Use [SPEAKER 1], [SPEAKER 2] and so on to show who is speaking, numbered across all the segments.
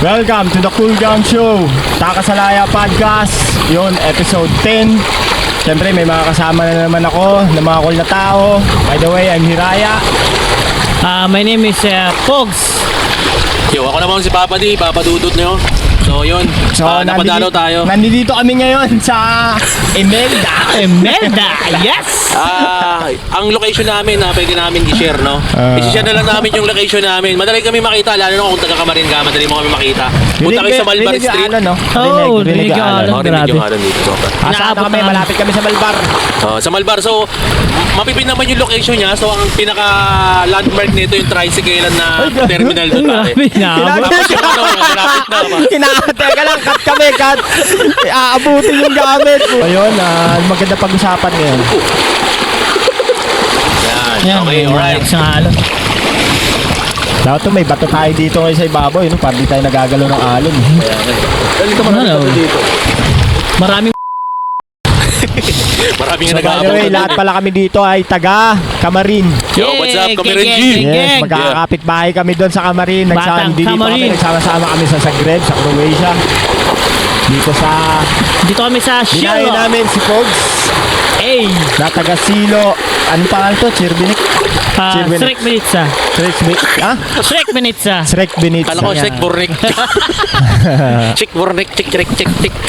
[SPEAKER 1] Welcome to the Cool Gang Show, Takasalaya Podcast. Yun, episode 10. Siyempre may mga kasama na naman ako ng mga cool na tao. By the way, I'm Hiraya.
[SPEAKER 2] My name is Pogs.
[SPEAKER 3] Yo, ako naman si Papa D, Papa Dudut nyo. So yun, napadalo tayo.
[SPEAKER 1] Nandito kami ngayon sa Imelda.
[SPEAKER 2] Imelda, yes!
[SPEAKER 3] Ang location namin na pwede namin i-share, no? I-share na lang namin yung location namin. Madali kami makita, lalo na kung taga-Kamarin ka, madali mo kami makita. Punta kayo sa Malbar Street.
[SPEAKER 2] Oh, rinig yung alon,
[SPEAKER 3] Rinig yung alon dito.
[SPEAKER 1] Asaan kami, malapit kami sa Malbar.
[SPEAKER 3] Sa Malbar, so mapipin naman yung location niya. So ang pinaka-landmark nito yung tricycle na terminal doon.
[SPEAKER 1] Teka lang, cut kami, cut. Aabutin yung gamit. Ayun, maganda pag-usapan ngayon.
[SPEAKER 3] Yan, okay, alright.
[SPEAKER 2] Isang alon.
[SPEAKER 1] Dapat may bato tayo dito ngayon sa ibabaw, yun, para di tayo nagagalaw ng alon.
[SPEAKER 3] Dito marami dito.
[SPEAKER 2] Maraming
[SPEAKER 3] Maraming
[SPEAKER 1] So by the way, lahat pala kami dito ay taga Kamarin.
[SPEAKER 3] Yo, what's up, Kamarin G?
[SPEAKER 1] Yes, magkakapit bahay kami doon sa Kamarin. Nagsama-sama kami sa Zagreb, sa Croatia.
[SPEAKER 2] Dito kami sa
[SPEAKER 1] Binayo
[SPEAKER 2] Shilo.
[SPEAKER 1] namin si Pogs.
[SPEAKER 2] Hey!
[SPEAKER 1] Na taga Silo. Ano pangalan to? Chirbinik?
[SPEAKER 2] Shrek Benitza. Shrek Benitza.
[SPEAKER 1] Shrek Benitza.
[SPEAKER 3] Kala ko, Shek Bornik. Shek Bornik, Shek.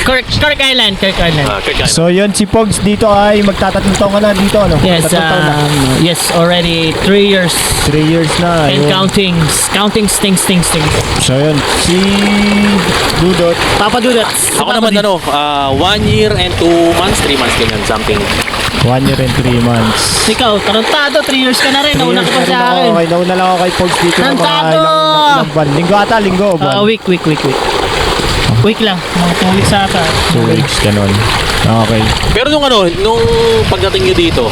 [SPEAKER 2] Kirk Island.
[SPEAKER 3] So,
[SPEAKER 1] So yun, si Pogs dito ay magtatatlong taon ka na dito, ano?
[SPEAKER 2] Yes,
[SPEAKER 1] Tatlong taon na.
[SPEAKER 2] yes, already 3 years.
[SPEAKER 1] 3 years na.
[SPEAKER 2] And
[SPEAKER 1] yun.
[SPEAKER 2] counting stings.
[SPEAKER 1] So yun, si Dudot.
[SPEAKER 2] Papa Dudut.
[SPEAKER 3] ako naman 1 year and 2 months, 3 months ganyan, something.
[SPEAKER 1] 1 year and 3 months.
[SPEAKER 2] Ikaw, tarantado, 3 years ka na rin.
[SPEAKER 1] 3
[SPEAKER 2] Nauna ka
[SPEAKER 1] years
[SPEAKER 2] pa
[SPEAKER 1] na rin
[SPEAKER 2] sa
[SPEAKER 1] ako.
[SPEAKER 2] akin.
[SPEAKER 1] Okay, nauna lang ako kay Pogs dito ng mga
[SPEAKER 2] Tantado!
[SPEAKER 1] ilang buwan. Linggo o buwan?
[SPEAKER 2] Week. Week lang. Mga 2 weeks ata.
[SPEAKER 1] 2 weeks, ganun. Okay.
[SPEAKER 3] Pero nung pagdating nyo dito,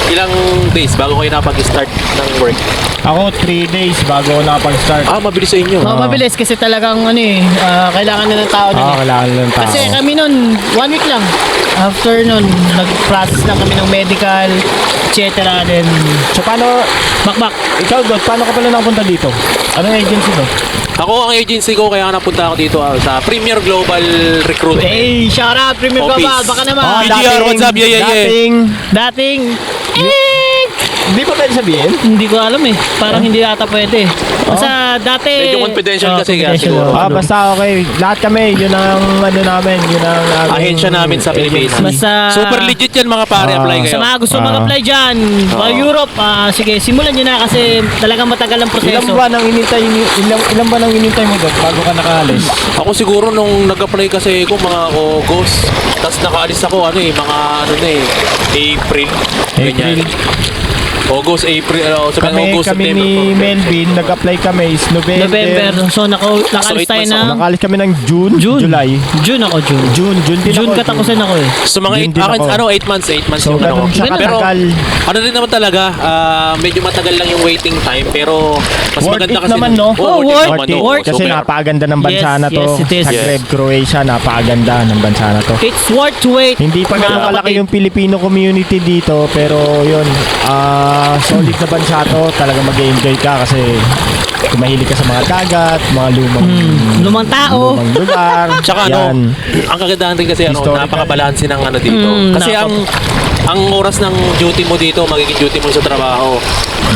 [SPEAKER 3] ilang days bago kayo napag-start ng work?
[SPEAKER 1] Ako 3 days bago ako nakapag-start.
[SPEAKER 3] Mabilis sa inyo.
[SPEAKER 2] Mabilis kasi talagang kailangan na ng tao nun.
[SPEAKER 1] Kailangan lang tao.
[SPEAKER 2] Kasi kami nun, 1 week lang. After nun, nag-process lang kami ng medical, etc. Then,
[SPEAKER 1] So paano,
[SPEAKER 2] bakbak.
[SPEAKER 1] ikaw Dot, paano ka pala nakapunta dito? Anong agency to?
[SPEAKER 3] Ako, ang agency ko, kaya napunta ako dito sa Premier Global Recruitment.
[SPEAKER 2] Hey, shout out, Premier
[SPEAKER 3] Office.
[SPEAKER 2] Global. Baka naman.
[SPEAKER 3] PGR, what's up? Yeah.
[SPEAKER 2] Dating,
[SPEAKER 1] Hindi pa pwede sabihin?
[SPEAKER 2] hindi ko alam Parang hindi ata pwede. Basta dati...
[SPEAKER 3] Medyo confidential kasi
[SPEAKER 2] confidential,
[SPEAKER 3] siguro.
[SPEAKER 1] Basta okay. Lahat kami, yun ang namin, yun ang
[SPEAKER 3] Ahensya namin sa Pilipinas.
[SPEAKER 2] Basta...
[SPEAKER 3] Super legit yan mga pare, apply kayo.
[SPEAKER 2] Sa mga gusto mag-apply dyan, Europe, sige, simulan nyo na kasi talagang matagal ang proseso.
[SPEAKER 1] Ilang buwan ang inintay mo Dot bago ka nakaalis?
[SPEAKER 3] Ako siguro nung nag-apply kasi ako mga August, tapos nakaalis ako April. Ganyan. August, April, August,
[SPEAKER 1] Kami
[SPEAKER 3] September.
[SPEAKER 1] ni Melvin, nag-apply kami is November.
[SPEAKER 2] So, nakalis tayo na...
[SPEAKER 1] Nakalis kami ng June. July.
[SPEAKER 2] June ako.
[SPEAKER 1] June din
[SPEAKER 2] June
[SPEAKER 1] ako.
[SPEAKER 2] katapusan ako
[SPEAKER 3] So mga
[SPEAKER 1] Yun din ako.
[SPEAKER 3] 8 months
[SPEAKER 1] So,
[SPEAKER 3] yung
[SPEAKER 1] ganun siya
[SPEAKER 3] Pero
[SPEAKER 1] katagal.
[SPEAKER 3] ano din naman talaga, medyo matagal lang yung waiting time, pero mas
[SPEAKER 1] Worth
[SPEAKER 3] maganda
[SPEAKER 1] it
[SPEAKER 3] kasi.
[SPEAKER 1] naman, no?
[SPEAKER 3] Worth it.
[SPEAKER 1] Kasi napakaganda ng bansa
[SPEAKER 2] Yes,
[SPEAKER 1] na to.
[SPEAKER 2] yes, it is.
[SPEAKER 1] Zagreb, Croatia, napakaganda ng bansa na to.
[SPEAKER 2] It's worth to wait.
[SPEAKER 1] Hindi pa ganun
[SPEAKER 2] Mga
[SPEAKER 1] kalaki
[SPEAKER 2] kapatid.
[SPEAKER 1] yung Filipino community dito, pero yun, solid na bansa to. Talaga mag-enjoy ka kasi kung mahilig ka sa mga dagat, mga
[SPEAKER 2] Lumang tao.
[SPEAKER 1] lumang lugar.
[SPEAKER 3] Tsaka
[SPEAKER 1] yan.
[SPEAKER 3] ang kagandahan din kasi
[SPEAKER 1] Historical.
[SPEAKER 3] napaka-balanse ng dito. Kasi ang oras ng duty mo dito, magiging duty mo sa trabaho,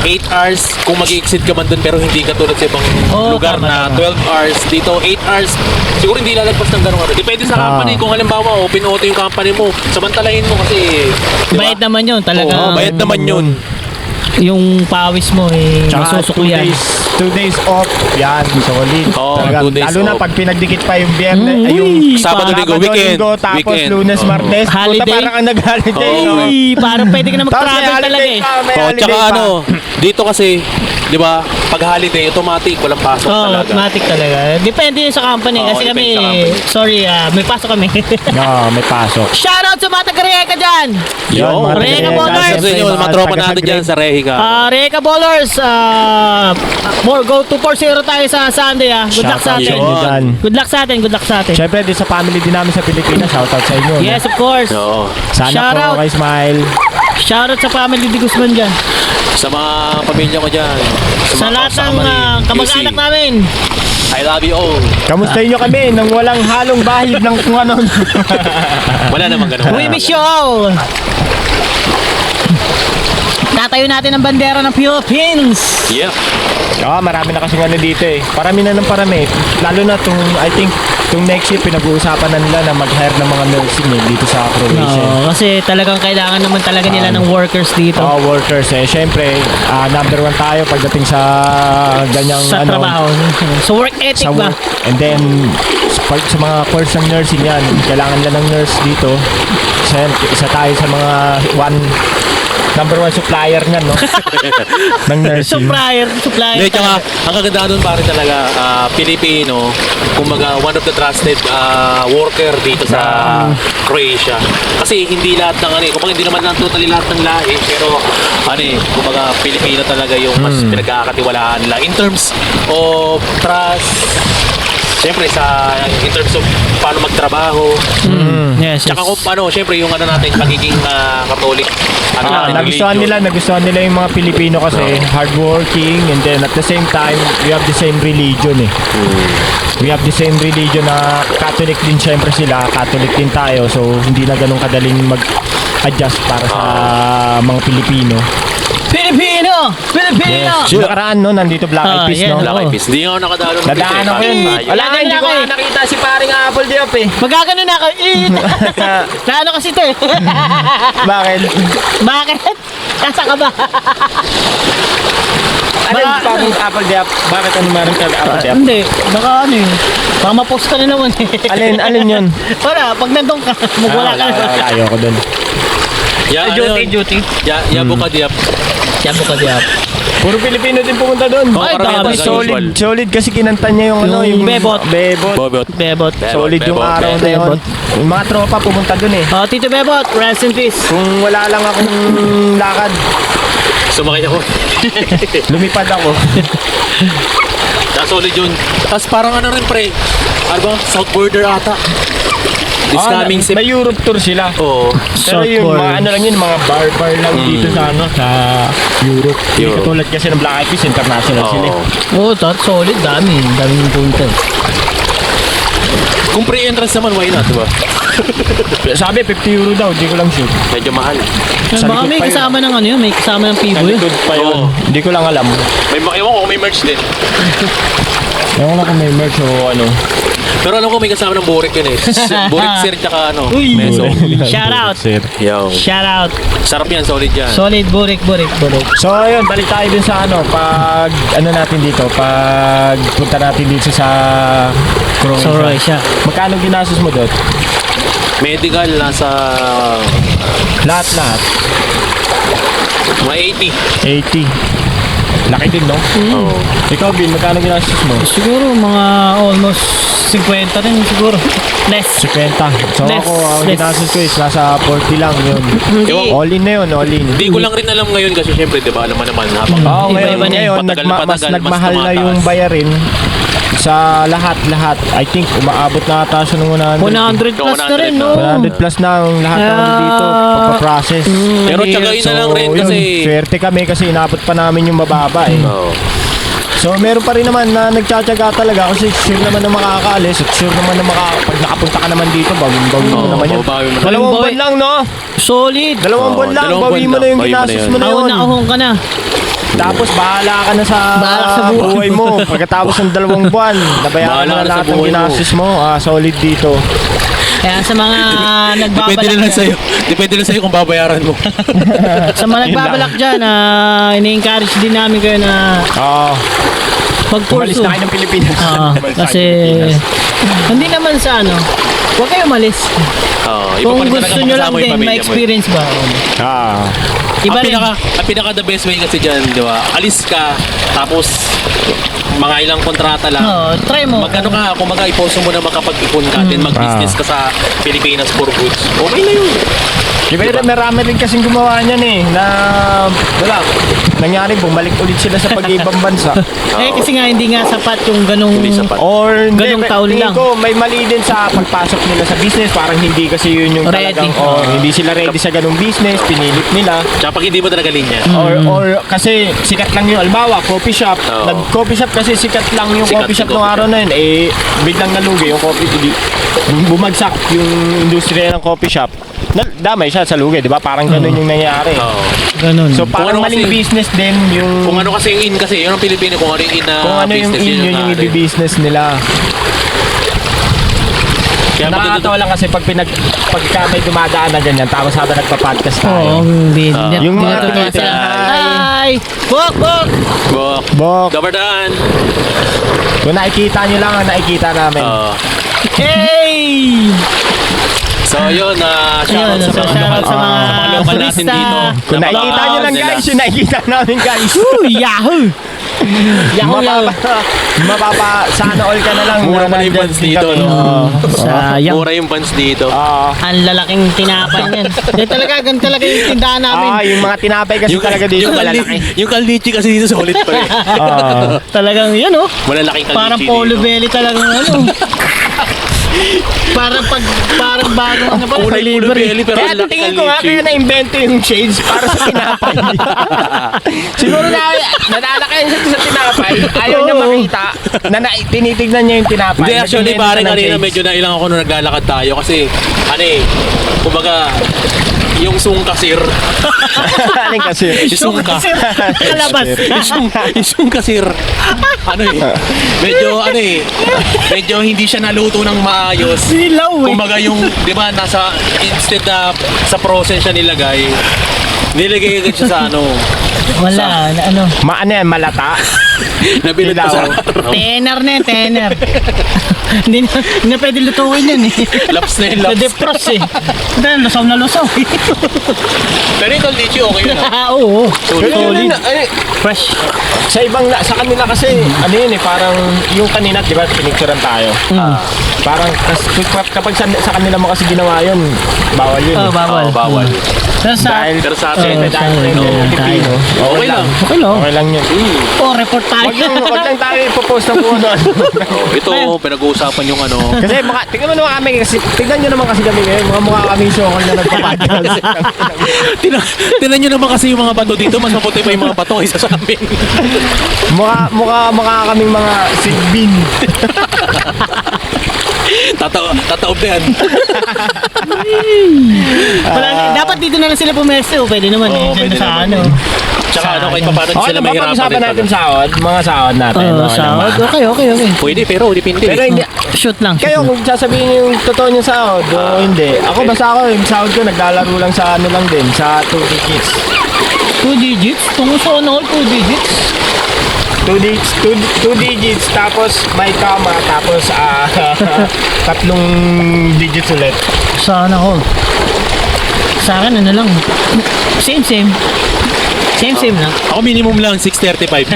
[SPEAKER 3] 8 hours kung mag-exceed ka man dun, pero hindi ka tulad sa ibang lugar
[SPEAKER 2] tama,
[SPEAKER 3] na 12 hours. Dito 8 hours, siguro hindi lalagpas ng ganun. Depende sa company, kung halimbawa open auto yung company mo, samantalahin mo kasi
[SPEAKER 2] Bayad naman yun talaga.
[SPEAKER 3] bayad naman yun.
[SPEAKER 2] Yung pawis mo
[SPEAKER 1] Tsaka
[SPEAKER 2] masusukli yan.
[SPEAKER 1] 2 days off, yan, solid. Talagang,
[SPEAKER 3] 2 days
[SPEAKER 1] lalo na
[SPEAKER 3] off.
[SPEAKER 1] pag pinagdikit pa yung biyernes, ay yung
[SPEAKER 3] Sabado, Linggo, weekend.
[SPEAKER 1] Tapos
[SPEAKER 3] Weekend.
[SPEAKER 1] Lunes, Martes,
[SPEAKER 2] Holiday.
[SPEAKER 1] puta, parang ang nag-holiday. no?
[SPEAKER 2] Parang pwede ka na
[SPEAKER 1] Tapos may
[SPEAKER 2] mag-travel talaga
[SPEAKER 1] holiday pa, may holiday
[SPEAKER 3] Tsaka
[SPEAKER 1] pa.
[SPEAKER 3] dito kasi, di ba, pag holiday, automatic, walang pasok talaga.
[SPEAKER 2] automatic talaga. Depende yun sa company. Kasi kami,
[SPEAKER 3] depende sa company.
[SPEAKER 2] sorry, may pasok kami.
[SPEAKER 1] May pasok.
[SPEAKER 2] Shoutout sa mga taga-Reka dyan!
[SPEAKER 3] Yo,
[SPEAKER 1] mga
[SPEAKER 2] Reka
[SPEAKER 1] taga-
[SPEAKER 2] Bowlers!
[SPEAKER 3] Sa inyo, mga tropa natin dyan sa Rehica.
[SPEAKER 2] Reka Bowlers, go 240 tayo sa Sunday Good luck sa atin.
[SPEAKER 1] Shoutout sa inyo dyan.
[SPEAKER 2] Good luck sa atin.
[SPEAKER 1] Siyempre, di sa family din namin sa Pilipinas, shoutout sa inyo.
[SPEAKER 2] Yes, of course.
[SPEAKER 3] Oo.
[SPEAKER 1] Sana
[SPEAKER 2] Shoutout.
[SPEAKER 1] po kay Smile.
[SPEAKER 2] Shoutout sa family di Guzman dyan.
[SPEAKER 3] Sa mga pamilya ko dyan.
[SPEAKER 2] Sa
[SPEAKER 3] mga
[SPEAKER 2] lahat ng
[SPEAKER 3] kasama ni
[SPEAKER 2] kamag-anak
[SPEAKER 3] QC.
[SPEAKER 2] namin.
[SPEAKER 3] I love you all.
[SPEAKER 1] Kamustahin nyo kami nang walang halong bahid ng kung ano.
[SPEAKER 3] Wala naman ganun.
[SPEAKER 2] We miss you all! Tatayo natin ang bandera ng Philippines!
[SPEAKER 3] Yep.
[SPEAKER 1] Marami na kasi ano dito eh. Parami na ng parami. Lalo na I think, itong next year, pinag-uusapan na nila na mag-hire ng mga nursing dito sa Croatia.
[SPEAKER 2] No, kasi talagang kailangan naman talaga nila ng workers dito.
[SPEAKER 1] Workers eh. Siyempre, number 1 tayo pagdating sa ganyang
[SPEAKER 2] Sa trabaho. So work ethic
[SPEAKER 1] sa
[SPEAKER 2] ba?
[SPEAKER 1] work. And then, sa mga course ng nursing yan, kailangan nila ng nurse dito. Isa tayo sa mga number 1 supplier niyan, no? ng nursing.
[SPEAKER 2] Supplier.
[SPEAKER 3] Hindi, tsaka, ang kagandahan doon pare talaga, Pilipino, kumbaga one of the trusted worker dito sa Croatia. Kasi hindi lahat ng kumbaga hindi naman totally lahat ng lahi, pero kumbaga Pilipino talaga yung mas pinagkakatiwalaan nila in terms of trust. Siyempre in terms of paano magtrabaho.
[SPEAKER 2] Yes.
[SPEAKER 3] Tsaka kung paano, siyempre yung natin pagiging Catholic.
[SPEAKER 1] Nagustuhan nila yung mga Pilipino kasi hardworking, and then at the same time we have the same religion eh. We have the same religion na Catholic din, syempre sila Catholic din tayo, so hindi na ganun kadaling mag-adjust para sa mga Pilipino.
[SPEAKER 2] Pilipino!
[SPEAKER 1] Yes. Nakaraan no, nandito Black Eyed Peas,
[SPEAKER 2] yeah,
[SPEAKER 1] no?
[SPEAKER 3] Black Eyed Peas. Hindi ako nakadalo ng
[SPEAKER 1] Dadaan ako yun. Wala nga, hindi ko nga nakita si paring Apple Diop eh.
[SPEAKER 2] Magagano na ako. Naano kasi ito eh.
[SPEAKER 1] Bakit?
[SPEAKER 2] Bakit? Nasa ka ba?
[SPEAKER 1] Alin si paring Apple Diop? Bakit ano meron ka Apple Diop?
[SPEAKER 2] Hindi. Baka ano eh. Baka ma-post ka na naman eh.
[SPEAKER 1] Alin yun?
[SPEAKER 2] Wala, pag nandun ka, magwala ka na.
[SPEAKER 1] Wala, ayoko dun.
[SPEAKER 2] Duty.
[SPEAKER 3] Yabo ka diap.
[SPEAKER 2] Siyempre ka diap.
[SPEAKER 1] Puro Pilipino din pumunta doon.
[SPEAKER 3] Ay,
[SPEAKER 2] dami.
[SPEAKER 1] Solid kasi kinanta niya yung
[SPEAKER 2] Yung bebot.
[SPEAKER 3] Bobot.
[SPEAKER 1] Solid yung araw na yun. Yung mga tropa pumunta doon eh.
[SPEAKER 2] Tito Bebot, rest in peace.
[SPEAKER 1] Kung wala lang akong lakad,
[SPEAKER 3] Sumakay ako.
[SPEAKER 1] lumipad ako.
[SPEAKER 3] Solid yun. Tapos parang rin pre. Ano ba? South border ata. This coming
[SPEAKER 1] May Europe tour sila.
[SPEAKER 3] Oo.
[SPEAKER 1] Pero yung mga lang yun, mga bar lang dito sa sa Europe. Hindi
[SPEAKER 3] Europe.
[SPEAKER 1] katulad kasi ng Black Eyed Peas, international sila.
[SPEAKER 3] Oo.
[SPEAKER 2] Solid. Daming punta.
[SPEAKER 3] Kung free entrance naman, why not, diba?
[SPEAKER 1] Sabi, €50 daw, di ko lang sure.
[SPEAKER 3] Medyo mahal.
[SPEAKER 1] Sa
[SPEAKER 2] Baka
[SPEAKER 1] likod
[SPEAKER 2] may
[SPEAKER 1] pa yun.
[SPEAKER 2] kasama ng may kasama ng Pibo
[SPEAKER 1] Sa
[SPEAKER 2] yun.
[SPEAKER 1] likod pa yun.
[SPEAKER 3] Oo.
[SPEAKER 1] Hindi ko lang alam.
[SPEAKER 3] Ewan ko kung may merch din.
[SPEAKER 1] Ewan ko kung may merch o ano.
[SPEAKER 3] Pero alam ko may kasama ng burik yun eh. Burik sir tsaka
[SPEAKER 2] Uy!
[SPEAKER 3] meso.
[SPEAKER 2] Shout out.
[SPEAKER 3] Yo.
[SPEAKER 2] Shout out.
[SPEAKER 3] Sarap yan, solid yan.
[SPEAKER 2] Solid, burik.
[SPEAKER 1] So ayun, balik tayo dun sa pag natin dito, pag punta natin dito sa Croatia.
[SPEAKER 2] So, Croatia.
[SPEAKER 1] Magkano ginastos mo doon?
[SPEAKER 3] Medical nasa
[SPEAKER 1] Lahat.
[SPEAKER 3] mga 80.
[SPEAKER 1] 80. Laki din, no?
[SPEAKER 3] Oo.
[SPEAKER 1] Ikaw, Bin, magkano ginastos mo?
[SPEAKER 2] Siguro mga almost 50 rin siguro. Less.
[SPEAKER 1] 50. So
[SPEAKER 2] Less,
[SPEAKER 1] ako, ang
[SPEAKER 2] less.
[SPEAKER 1] ginastos ko is nasa 40 lang yun.
[SPEAKER 2] Hindi.
[SPEAKER 1] All in na yun, all in.
[SPEAKER 3] Hindi ko lang rin alam ngayon kasi syempre, di ba, alam mo naman habang
[SPEAKER 1] Oo,
[SPEAKER 2] Iba-iba na
[SPEAKER 1] ngayon,
[SPEAKER 3] Patagal na
[SPEAKER 1] mas
[SPEAKER 3] patagal, mas
[SPEAKER 1] nagmahal na yung
[SPEAKER 3] tumataas.
[SPEAKER 1] bayarin sa lahat. I think umaabot na ata siya ng 100.
[SPEAKER 2] 100 plus na rin, no?
[SPEAKER 1] 100 plus na ang lahat ng dito papaprocess.
[SPEAKER 3] Pero tsagain na lang rin
[SPEAKER 1] yun,
[SPEAKER 3] kasi
[SPEAKER 1] swerte kami kasi inabot pa namin yung mababa eh.
[SPEAKER 3] Oo.
[SPEAKER 1] So meron pa rin naman na nagtsatsaga talaga kasi sure naman na makakaalis at sure naman na pag nakapunta ka naman dito, bawin mo naman yun.
[SPEAKER 3] bawi mo na.
[SPEAKER 1] Dalawang
[SPEAKER 2] Bawi.
[SPEAKER 1] buwan lang, no?
[SPEAKER 2] Solid.
[SPEAKER 1] Dalawang buwan lang,
[SPEAKER 3] dalawang
[SPEAKER 1] bawi
[SPEAKER 3] buwan
[SPEAKER 1] mo na
[SPEAKER 3] lang,
[SPEAKER 1] yung
[SPEAKER 3] bawi mo na
[SPEAKER 1] ginastos
[SPEAKER 3] yun.
[SPEAKER 1] mo na
[SPEAKER 2] Ahon
[SPEAKER 1] yun.
[SPEAKER 2] na ahon ka na.
[SPEAKER 1] Tapos bahala ka na sa buhay mo. Pagkatapos ng 2 buwan, nabayaran
[SPEAKER 3] Bahala
[SPEAKER 1] mo
[SPEAKER 3] ka
[SPEAKER 1] na
[SPEAKER 3] na sa
[SPEAKER 1] lahat ng
[SPEAKER 3] buhay mo.
[SPEAKER 1] ginastos mo. Solid dito.
[SPEAKER 2] Kaya sa mga
[SPEAKER 3] Depende
[SPEAKER 2] nagbabalak
[SPEAKER 3] na lang
[SPEAKER 2] dyan,
[SPEAKER 3] sa'yo. Depende na sa'yo kung babayaran mo.
[SPEAKER 2] sa mga nagbabalak dyan, ini-encourage din namin kayo na
[SPEAKER 1] Umalis
[SPEAKER 2] mag-kurso.
[SPEAKER 1] na kayo ng Pilipinas. Umalis na
[SPEAKER 2] Kasi
[SPEAKER 1] kayo ng Pilipinas.
[SPEAKER 2] hindi naman sa huwag kayo umalis.
[SPEAKER 3] Iba
[SPEAKER 2] Kung
[SPEAKER 3] pa rin talaga
[SPEAKER 2] gusto nyo
[SPEAKER 3] makasama
[SPEAKER 2] lang
[SPEAKER 3] yung
[SPEAKER 2] din,
[SPEAKER 3] pamilya mo eh.
[SPEAKER 2] ma-experience ba? Iba rin.
[SPEAKER 3] Ang pinaka the best way kasi dyan, di ba? Alis ka, tapos mga ilang kontrata lang.
[SPEAKER 2] Try mo.
[SPEAKER 3] Magkano ka, kung i-post mo na makapag-ipon ka, then mag-business ka sa Pilipinas for goods. Okay na yun.
[SPEAKER 1] Diba, marami rin kasing gumawa niyan eh, na wala, nangyari bumalik ulit sila sa pag-ibang bansa.
[SPEAKER 2] Kasi nga hindi nga sapat yung ganong
[SPEAKER 3] Hindi sapat.
[SPEAKER 1] Or
[SPEAKER 2] Ganong taon
[SPEAKER 1] tingin
[SPEAKER 2] lang.
[SPEAKER 1] ko may mali din sa pagpasok nila sa business, parang hindi kasi yun yung
[SPEAKER 2] Ready.
[SPEAKER 1] talagang, hindi sila ready sa ganung business, pinilit nila.
[SPEAKER 3] Tsaka pag hindi mo talaga linya.
[SPEAKER 1] Or kasi sikat lang yung albawa, coffee shop.
[SPEAKER 3] Oo.
[SPEAKER 1] Nag-coffee shop kasi sikat lang yung
[SPEAKER 3] Sikat
[SPEAKER 1] coffee shop
[SPEAKER 3] yung
[SPEAKER 1] nung
[SPEAKER 3] coffee
[SPEAKER 1] araw na yun. Eh, biglang nalugi yung coffee. Bumagsak yung industriya ng coffee shop. Damay siya sa lugi, di ba? Parang ganun yung nangyayari.
[SPEAKER 3] Oo.
[SPEAKER 2] ganun.
[SPEAKER 1] So parang
[SPEAKER 3] Kung ano
[SPEAKER 1] maling
[SPEAKER 3] kasi-
[SPEAKER 1] business din yung...
[SPEAKER 3] Kung ano kasi yung in kasi, yun ang Pilipino, kung ano yung in na
[SPEAKER 1] Kung ano yung
[SPEAKER 3] business,
[SPEAKER 1] in, yun yung
[SPEAKER 3] ano eh.
[SPEAKER 1] i-business nila.
[SPEAKER 3] Kaya
[SPEAKER 1] Nakakatawa lang kasi pagka may dumadaan na ganyan, tapos habang nagpa-podcast tayo.
[SPEAKER 2] Oo, hindi.
[SPEAKER 1] Yung mga
[SPEAKER 2] natutuwa
[SPEAKER 1] tumitingin,
[SPEAKER 2] sila.
[SPEAKER 1] hi.
[SPEAKER 2] Hi! Bok! Bok!
[SPEAKER 3] Bok.
[SPEAKER 1] Bok,
[SPEAKER 3] Dabardaan.
[SPEAKER 1] kung nakikita nyo lang ang nakikita namin.
[SPEAKER 2] Hey!
[SPEAKER 3] So yun, shoutout
[SPEAKER 2] Ayun,
[SPEAKER 3] sa mga
[SPEAKER 2] shoutout sa mga
[SPEAKER 3] local natin
[SPEAKER 2] turista.
[SPEAKER 3] dito.
[SPEAKER 1] Kung nakikita nyo lang guys, yung nakikita namin guys.
[SPEAKER 2] Woo! Yahoo! Yahoo! Yahoo!
[SPEAKER 1] Sana all ka na lang.
[SPEAKER 3] Mura
[SPEAKER 1] na
[SPEAKER 3] pa yung
[SPEAKER 1] nandyan
[SPEAKER 3] buns
[SPEAKER 1] din
[SPEAKER 3] dito,
[SPEAKER 1] kami.
[SPEAKER 3] no?
[SPEAKER 2] Sayang.
[SPEAKER 3] Mura yung buns dito.
[SPEAKER 2] Ang lalaking tinapay niyan. Ganun talaga yung tindahan namin.
[SPEAKER 1] Yung mga tinapay kasi talaga dito malalaki.
[SPEAKER 3] Yung kaldichi kasi dito solid pa eh.
[SPEAKER 2] Talagang yan oh.
[SPEAKER 3] Malalaking kaldichi
[SPEAKER 2] Parang polo belly talagang ano. parang bago ano pa
[SPEAKER 3] Kulay polo
[SPEAKER 2] delivery.
[SPEAKER 3] belly, pero
[SPEAKER 1] Kaya
[SPEAKER 3] malaki
[SPEAKER 1] tingin ko nga
[SPEAKER 3] kaldichi.
[SPEAKER 1] kayo na-invento yung shades para sa tinapay. Siguro na nalalakayan siya sa tinapay. Ayaw niya
[SPEAKER 2] Oo.
[SPEAKER 1] makita tinitignan niya yung tinapay.
[SPEAKER 3] Hindi, actually,
[SPEAKER 1] Nag-invento
[SPEAKER 3] parang
[SPEAKER 1] ng
[SPEAKER 3] kanina
[SPEAKER 1] shades.
[SPEAKER 3] medyo nailang ako nung naglalakad tayo kasi, kumbaga, yung sungkasir.
[SPEAKER 1] Alin kasi?
[SPEAKER 3] Yung sungka.
[SPEAKER 2] Kalabas.
[SPEAKER 3] Yung sungkasir. Medyo hindi siya naluto ng maayos.
[SPEAKER 2] Silaw eh.
[SPEAKER 3] Kumbaga yung, di ba, instead na sa process siya nilagay agad siya sa
[SPEAKER 2] Wala, ano.
[SPEAKER 1] Ano yan, malata?
[SPEAKER 3] nabilad ko sa
[SPEAKER 2] Tenor na yan, tenor. Hindi na pwede lutuin yan eh.
[SPEAKER 3] laps na yung laps.
[SPEAKER 2] Nadepros eh. Dahil lusaw na lusaw eh.
[SPEAKER 3] Pero yung kaldichi, okay yun.
[SPEAKER 2] Oo.
[SPEAKER 1] Solid.
[SPEAKER 2] Fresh.
[SPEAKER 1] Sa kanila kasi, ano yun eh, parang yung kanina, di ba, pinicturean tayo. Parang kapag sa kanila mo kasi ginawa yun, bawal yun.
[SPEAKER 2] Oh, bawal.
[SPEAKER 3] Oo, bawal.
[SPEAKER 2] Pero sa...
[SPEAKER 3] Pero sa atin,
[SPEAKER 1] Dahil Pilipino,
[SPEAKER 3] okay lang.
[SPEAKER 2] Okay lang.
[SPEAKER 1] Okay lang yun.
[SPEAKER 2] Oh, report tayo.
[SPEAKER 1] Wag lang tayo ipopost ng kung ano.
[SPEAKER 3] Ito, pinag-uusapan yung
[SPEAKER 1] Kasi tignan mo naman kami kasi tignan nyo naman kasi kami ngayon, mukha kami sokol na nagpa-podcast.
[SPEAKER 3] Tinan nyo naman kasi yung mga bato dito, mas maputi pa yung mga bato kaysa sa amin.
[SPEAKER 1] mukha kaming mga sigbin.
[SPEAKER 3] Tataob na yan.
[SPEAKER 2] Dapat dito na lang sila pumesto. Pwede naman eh.
[SPEAKER 3] Oo,
[SPEAKER 2] Diyan
[SPEAKER 3] pwede
[SPEAKER 2] na sa
[SPEAKER 3] naman
[SPEAKER 2] ano.
[SPEAKER 3] Tsaka kahit pa paano
[SPEAKER 1] Okay
[SPEAKER 3] sila
[SPEAKER 1] na ba
[SPEAKER 3] mahirapan
[SPEAKER 1] pag-usapan
[SPEAKER 3] din
[SPEAKER 1] natin
[SPEAKER 3] pala.
[SPEAKER 1] sahod? Mga sahod natin.
[SPEAKER 2] Oo,
[SPEAKER 1] okay lang ba?
[SPEAKER 2] sahod. Okay.
[SPEAKER 3] Pwede, pero depende.
[SPEAKER 1] Pero hindi,
[SPEAKER 2] Shoot lang.
[SPEAKER 1] kayo kung sasabihin niyo yung totoo niyo sahod o hindi. Ako basta ako, yung sahod ko naglalaro lang sa ano lang din, sa 2 digits.
[SPEAKER 2] 2 digits? Tungo sa ano, 2 digits?
[SPEAKER 1] 2 digits, tapos may comma, tapos 3 digits ulit.
[SPEAKER 2] Saan ako? Sa akin, ano lang. Same. Same lang.
[SPEAKER 3] Ako minimum lang 635.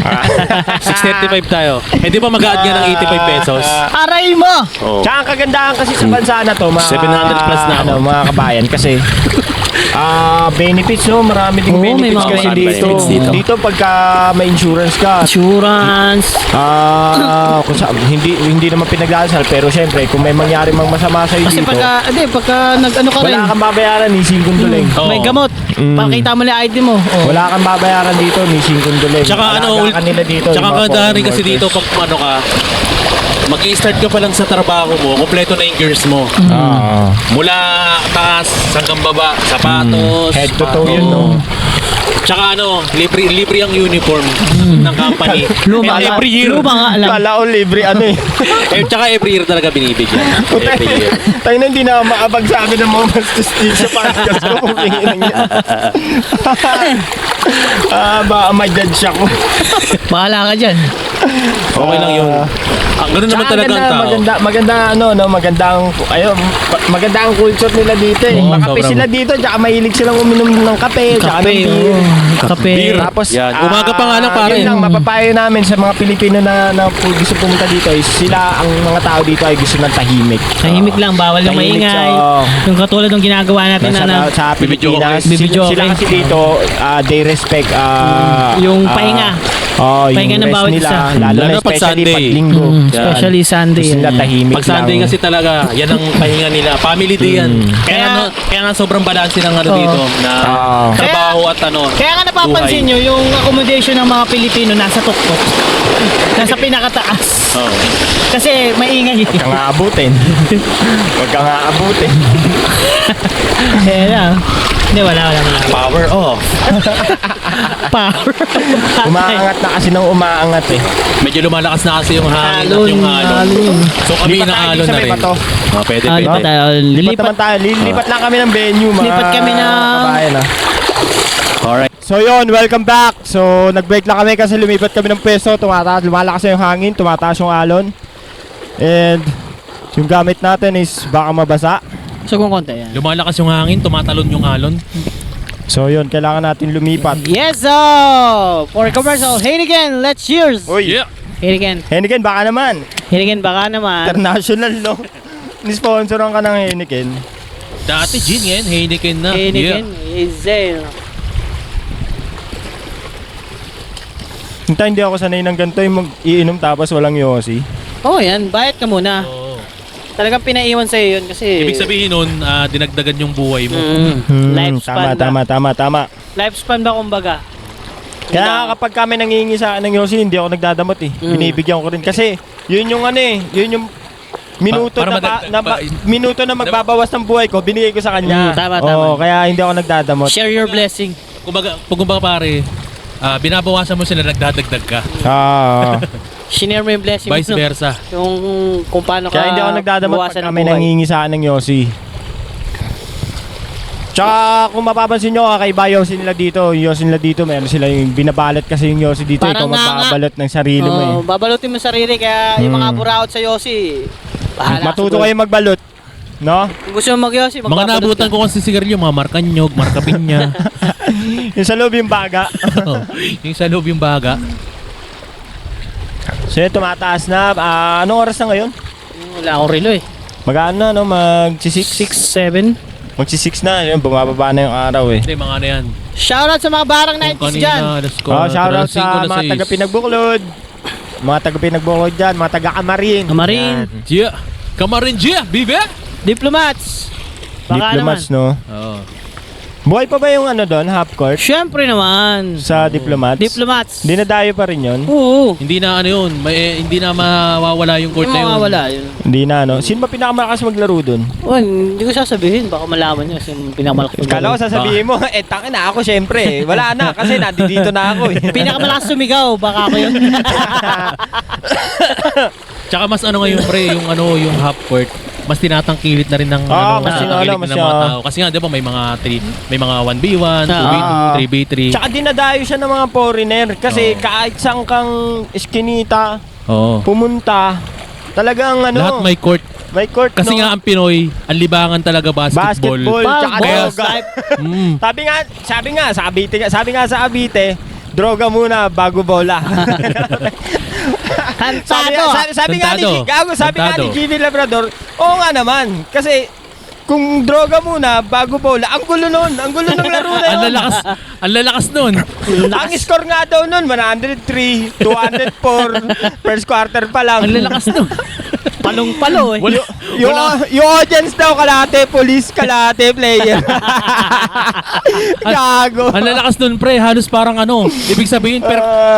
[SPEAKER 3] 635 tayo. Eh di ba mag-add nga ng 85 pesos?
[SPEAKER 2] Aray mo!
[SPEAKER 3] Oh.
[SPEAKER 1] Tsaka ang kagandahan kasi sa bansa na to, mga
[SPEAKER 3] 700 plus na ako.
[SPEAKER 1] mga kabayan kasi benefits no, marami ding
[SPEAKER 2] Oo, may
[SPEAKER 1] benefits
[SPEAKER 2] mga
[SPEAKER 1] kasi dito.
[SPEAKER 3] benefits dito.
[SPEAKER 1] Dito pagka may insurance ka,
[SPEAKER 2] Insurance.
[SPEAKER 1] hindi naman pinag-aasal pero syempre kung may mangyari mang masama sa
[SPEAKER 2] Kasi
[SPEAKER 1] dito,
[SPEAKER 2] pagka nag-ano ka rin,
[SPEAKER 1] wala kang babayaran ni Singkong Duling.
[SPEAKER 3] Oo.
[SPEAKER 2] may gamot. Pakita mo na ID mo. Oh.
[SPEAKER 1] Wala kang babayaran dito ni Singkong Duling.
[SPEAKER 3] Tsaka
[SPEAKER 1] kanila dito.
[SPEAKER 3] tsaka
[SPEAKER 1] yung mga
[SPEAKER 3] kagandahan rin
[SPEAKER 1] foreign
[SPEAKER 3] kasi dito
[SPEAKER 1] workers.
[SPEAKER 3] pag mag-i-start ka pa lang sa trabaho mo, kompleto na yung gears mo.
[SPEAKER 1] Ah.
[SPEAKER 3] Mula taas hanggang baba, sapatos,
[SPEAKER 1] Head to toe yun, no?
[SPEAKER 3] Tsaka libre ang uniform ng company.
[SPEAKER 2] Luma
[SPEAKER 3] And
[SPEAKER 2] nga.
[SPEAKER 3] every year.
[SPEAKER 2] Luma nga lang.
[SPEAKER 1] Kala ko libre ano eh.
[SPEAKER 3] Tsaka every year talaga binibigyan. Every year.
[SPEAKER 1] Tayo na hindi na makapagsabi ng mga mastos dito sa podcast ko kung hinginan niya. Baka ma-judge ako.
[SPEAKER 2] Bahala ka dyan.
[SPEAKER 3] Okay lang yun. Ganun naman talaga ang tao.
[SPEAKER 1] Maganda ang culture nila dito eh.
[SPEAKER 3] Oo,
[SPEAKER 1] Makape
[SPEAKER 3] sobrang-
[SPEAKER 1] sila dito, tsaka mahilig silang uminom ng kape, tsaka ng
[SPEAKER 2] Kape,
[SPEAKER 1] beer.
[SPEAKER 2] kape.
[SPEAKER 1] Tapos,
[SPEAKER 3] Yan. Umaga pa nga lang, pare.
[SPEAKER 1] Yun lang, mapapayo namin sa mga Pilipino na gusto pumunta dito is sila, ang mga tao dito ay gusto ng tahimik.
[SPEAKER 2] Tahimik lang, bawal yung
[SPEAKER 1] Tahimik,
[SPEAKER 2] maingay.
[SPEAKER 1] oo.
[SPEAKER 2] Yung katulad ng ginagawa natin
[SPEAKER 1] Sa Pilipinas,
[SPEAKER 2] Bibidyoke.
[SPEAKER 1] sila kasi dito, they respect
[SPEAKER 2] Yung pahinga.
[SPEAKER 1] yung
[SPEAKER 2] Pahinga ng
[SPEAKER 1] rest
[SPEAKER 2] bawat
[SPEAKER 1] nila,
[SPEAKER 2] isa.
[SPEAKER 1] lalo
[SPEAKER 3] Lalo
[SPEAKER 1] na
[SPEAKER 3] pag
[SPEAKER 1] especially
[SPEAKER 3] Sunday.
[SPEAKER 1] pag linggo.
[SPEAKER 2] Especially Sunday.
[SPEAKER 1] Gusto nila tahimik
[SPEAKER 3] Pag Sunday
[SPEAKER 1] lang.
[SPEAKER 3] kasi talaga, yan ang pahinga nila. Family day yan. Kaya nga sobrang balanse ng ano
[SPEAKER 2] Oo.
[SPEAKER 3] dito na trabaho at ano.
[SPEAKER 2] Kaya nga napapansin nyo, yung accommodation ng mga Pilipino nasa tuktok. Nasa pinakataas.
[SPEAKER 3] Oo.
[SPEAKER 2] Kasi maingay.
[SPEAKER 1] Huwag ka nga abutin. Huwag ka nga abutin.
[SPEAKER 2] Kaya na. Hindi, wala.
[SPEAKER 3] Power off.
[SPEAKER 2] Power.
[SPEAKER 1] Umaangat na kasi nang umaangat eh.
[SPEAKER 3] Medyo lumalakas na kasi yung hangin at
[SPEAKER 2] Alon,
[SPEAKER 3] yung alon.
[SPEAKER 2] alon.
[SPEAKER 3] So kami
[SPEAKER 1] Lipat tayo
[SPEAKER 3] inaalon
[SPEAKER 1] sa
[SPEAKER 3] na
[SPEAKER 1] may
[SPEAKER 3] rin.
[SPEAKER 1] bato.
[SPEAKER 3] Pwede,
[SPEAKER 2] Lipat
[SPEAKER 3] pwede.
[SPEAKER 2] tayo.
[SPEAKER 1] Lipat
[SPEAKER 2] Lipat.
[SPEAKER 1] naman tayo. Lilipat lang kami ng venue, mga
[SPEAKER 2] Lipat kami ng-
[SPEAKER 1] kabayan, ah.
[SPEAKER 3] Alright.
[SPEAKER 1] So yun, welcome back. So nag-break lang kami kasi lumipat kami ng pwesto. Lumalakas na yung hangin, tumataas yung alon. And yung gamit natin is baka mabasa.
[SPEAKER 2] So kung konti yan.
[SPEAKER 3] Lumalakas yung hangin, tumatalon yung alon.
[SPEAKER 1] So yun, kailangan natin lumipat.
[SPEAKER 2] Yes, for commercial. Heineken, let's cheers.
[SPEAKER 1] Uy,
[SPEAKER 3] Yeah.
[SPEAKER 2] Heineken.
[SPEAKER 1] Heineken baka naman.
[SPEAKER 2] Heineken, baka naman.
[SPEAKER 1] International, no? Ni-sponsoran ka ng Heineken.
[SPEAKER 3] Dati gin ngayon, Heineken na.
[SPEAKER 2] Heineken, Hazel.
[SPEAKER 1] Hindi ako sanay ng ganito yung mag-iinom tapos walang yosi.
[SPEAKER 2] Oh, yan. Bayad ka muna.
[SPEAKER 3] Oo.
[SPEAKER 2] Talagang pinaiwan sa'yo yun kasi...
[SPEAKER 3] Ibig sabihin nun, dinagdagan yung buhay mo.
[SPEAKER 2] Lifespan
[SPEAKER 1] Tama.
[SPEAKER 2] Lifespan ba kumbaga?
[SPEAKER 1] Kaya kapag kami nangingi sa ng yosi, hindi ako nagdadamot eh. Binibigyan ko rin. Kasi yun yung ano eh, yun yung minuto
[SPEAKER 3] Para
[SPEAKER 1] minuto na magbabawas ng buhay ko, binigay ko sa kanya.
[SPEAKER 2] Tama.
[SPEAKER 1] Oo, kaya hindi ako nagdadamot.
[SPEAKER 2] Share your blessing.
[SPEAKER 3] Kumbaga pare, binabawasan mo sila, nagdadagdag ka.
[SPEAKER 2] Share mo yung blessing.
[SPEAKER 3] Vice
[SPEAKER 2] mo, no?
[SPEAKER 3] versa.
[SPEAKER 2] Yung kung paano ka
[SPEAKER 1] Kaya hindi ako nagdadamot
[SPEAKER 2] bawasan
[SPEAKER 1] pag
[SPEAKER 2] ng
[SPEAKER 1] kami
[SPEAKER 2] buhay.
[SPEAKER 1] nangingi sa ng yosi. Tsaka kung mapapansin nyo, kakaiba yosi nila dito. Yung yosi nila dito, meron sila yung binabalot kasi yung yosi dito.
[SPEAKER 2] Parang
[SPEAKER 1] Ikaw magbabalot ng sarili mo eh.
[SPEAKER 2] Babalutin mo sarili kaya yung mga buraot sa Yossi. Bahala
[SPEAKER 1] Matuto
[SPEAKER 2] siguro.
[SPEAKER 1] kayo magbalot. No?
[SPEAKER 2] Kung gusto mo mag-Yossi,
[SPEAKER 3] Mga nabutan ko kasi sigarilyo, mga markanyog, marka pinya.
[SPEAKER 1] Yung sa loob yung baga.
[SPEAKER 3] Yung sa loob yung baga.
[SPEAKER 1] So yun, tumataas na. Anong oras na ngayon?
[SPEAKER 2] Wala akong relo eh.
[SPEAKER 1] Mag-ano na, no? Mag-6?
[SPEAKER 2] 6, 7.
[SPEAKER 1] Mag-6 na. Yun, bumababa na yung araw eh.
[SPEAKER 3] Hindi, mga ano yan.
[SPEAKER 2] Shoutout sa mga barang 90s dyan.
[SPEAKER 3] alas 4,
[SPEAKER 1] Shoutout
[SPEAKER 3] alas 5,
[SPEAKER 1] sa
[SPEAKER 3] alas
[SPEAKER 1] mga
[SPEAKER 3] 6.
[SPEAKER 1] taga-Pinagbuklod. Mga taga-Pinagbuklod dyan. Mga taga-Kamarin.
[SPEAKER 2] Kamarin.
[SPEAKER 1] Yan.
[SPEAKER 3] Gia! Kamarin Gia! Bibe!
[SPEAKER 2] Diplomats. Baka
[SPEAKER 1] Diplomats,
[SPEAKER 2] naman.
[SPEAKER 1] no?
[SPEAKER 3] Oo.
[SPEAKER 1] Buhay pa ba yung ano doon, half court?
[SPEAKER 2] Siyempre naman.
[SPEAKER 1] Sa Diplomats?
[SPEAKER 2] Diplomats.
[SPEAKER 1] Dinadayo pa rin yun?
[SPEAKER 2] Oo.
[SPEAKER 3] Hindi na ano yun, hindi na mawawala yung court
[SPEAKER 2] Yung
[SPEAKER 3] na yun.
[SPEAKER 2] mawawala yun.
[SPEAKER 1] Hindi na, no? Sino ba pinakamalakas maglaro doon?
[SPEAKER 2] Oh, hindi ko sasabihin. Baka malaman nyo. Yung pinakamalakas.
[SPEAKER 1] Kala ko sasabihin mo, tangin na ako syempre. Wala na, kasi nandito na ako eh.
[SPEAKER 2] Pinakamalakas sumigaw. Baka ako yun.
[SPEAKER 3] Tsaka mas ano ngayon pre, yung ano, yung half court, mas tinatangkilit na rin ng
[SPEAKER 1] mas
[SPEAKER 3] tinatangkilit
[SPEAKER 1] mas
[SPEAKER 3] na ng mga tao. Kasi nga 'di ba may mga 1v1, 2v2, 3v3.
[SPEAKER 1] Tsaka dinadayo siya ng mga foreigner. Kasi kahit saan kang iskinita,
[SPEAKER 3] Oo.
[SPEAKER 1] pumunta, talagang ano,
[SPEAKER 3] Lahat may court.
[SPEAKER 1] may court,
[SPEAKER 3] Kasi
[SPEAKER 1] no?
[SPEAKER 3] nga ang Pinoy, ang libangan talaga basketball.
[SPEAKER 1] Basketball, tsaka
[SPEAKER 2] Ball,
[SPEAKER 1] droga.
[SPEAKER 3] Mm.
[SPEAKER 1] Sabi nga sa Abite, droga muna bago bola.
[SPEAKER 2] Kantado.
[SPEAKER 1] sabi nga ni
[SPEAKER 3] Kantado.
[SPEAKER 1] Jimmy Labrador, oo nga naman. Kasi kung droga muna bago bola, ang gulo nun. Ang gulo ng laro na yun.
[SPEAKER 3] Ang lalakas nun.
[SPEAKER 1] Ang score nga daw nun, 103, 204, first quarter pa lang.
[SPEAKER 3] Ang lalakas nun.
[SPEAKER 2] Palong-palo eh.
[SPEAKER 1] Yung audience daw, kalate police, kalate player. Gago.
[SPEAKER 3] Ang lalakas nun pre, halos parang ano, ibig sabihin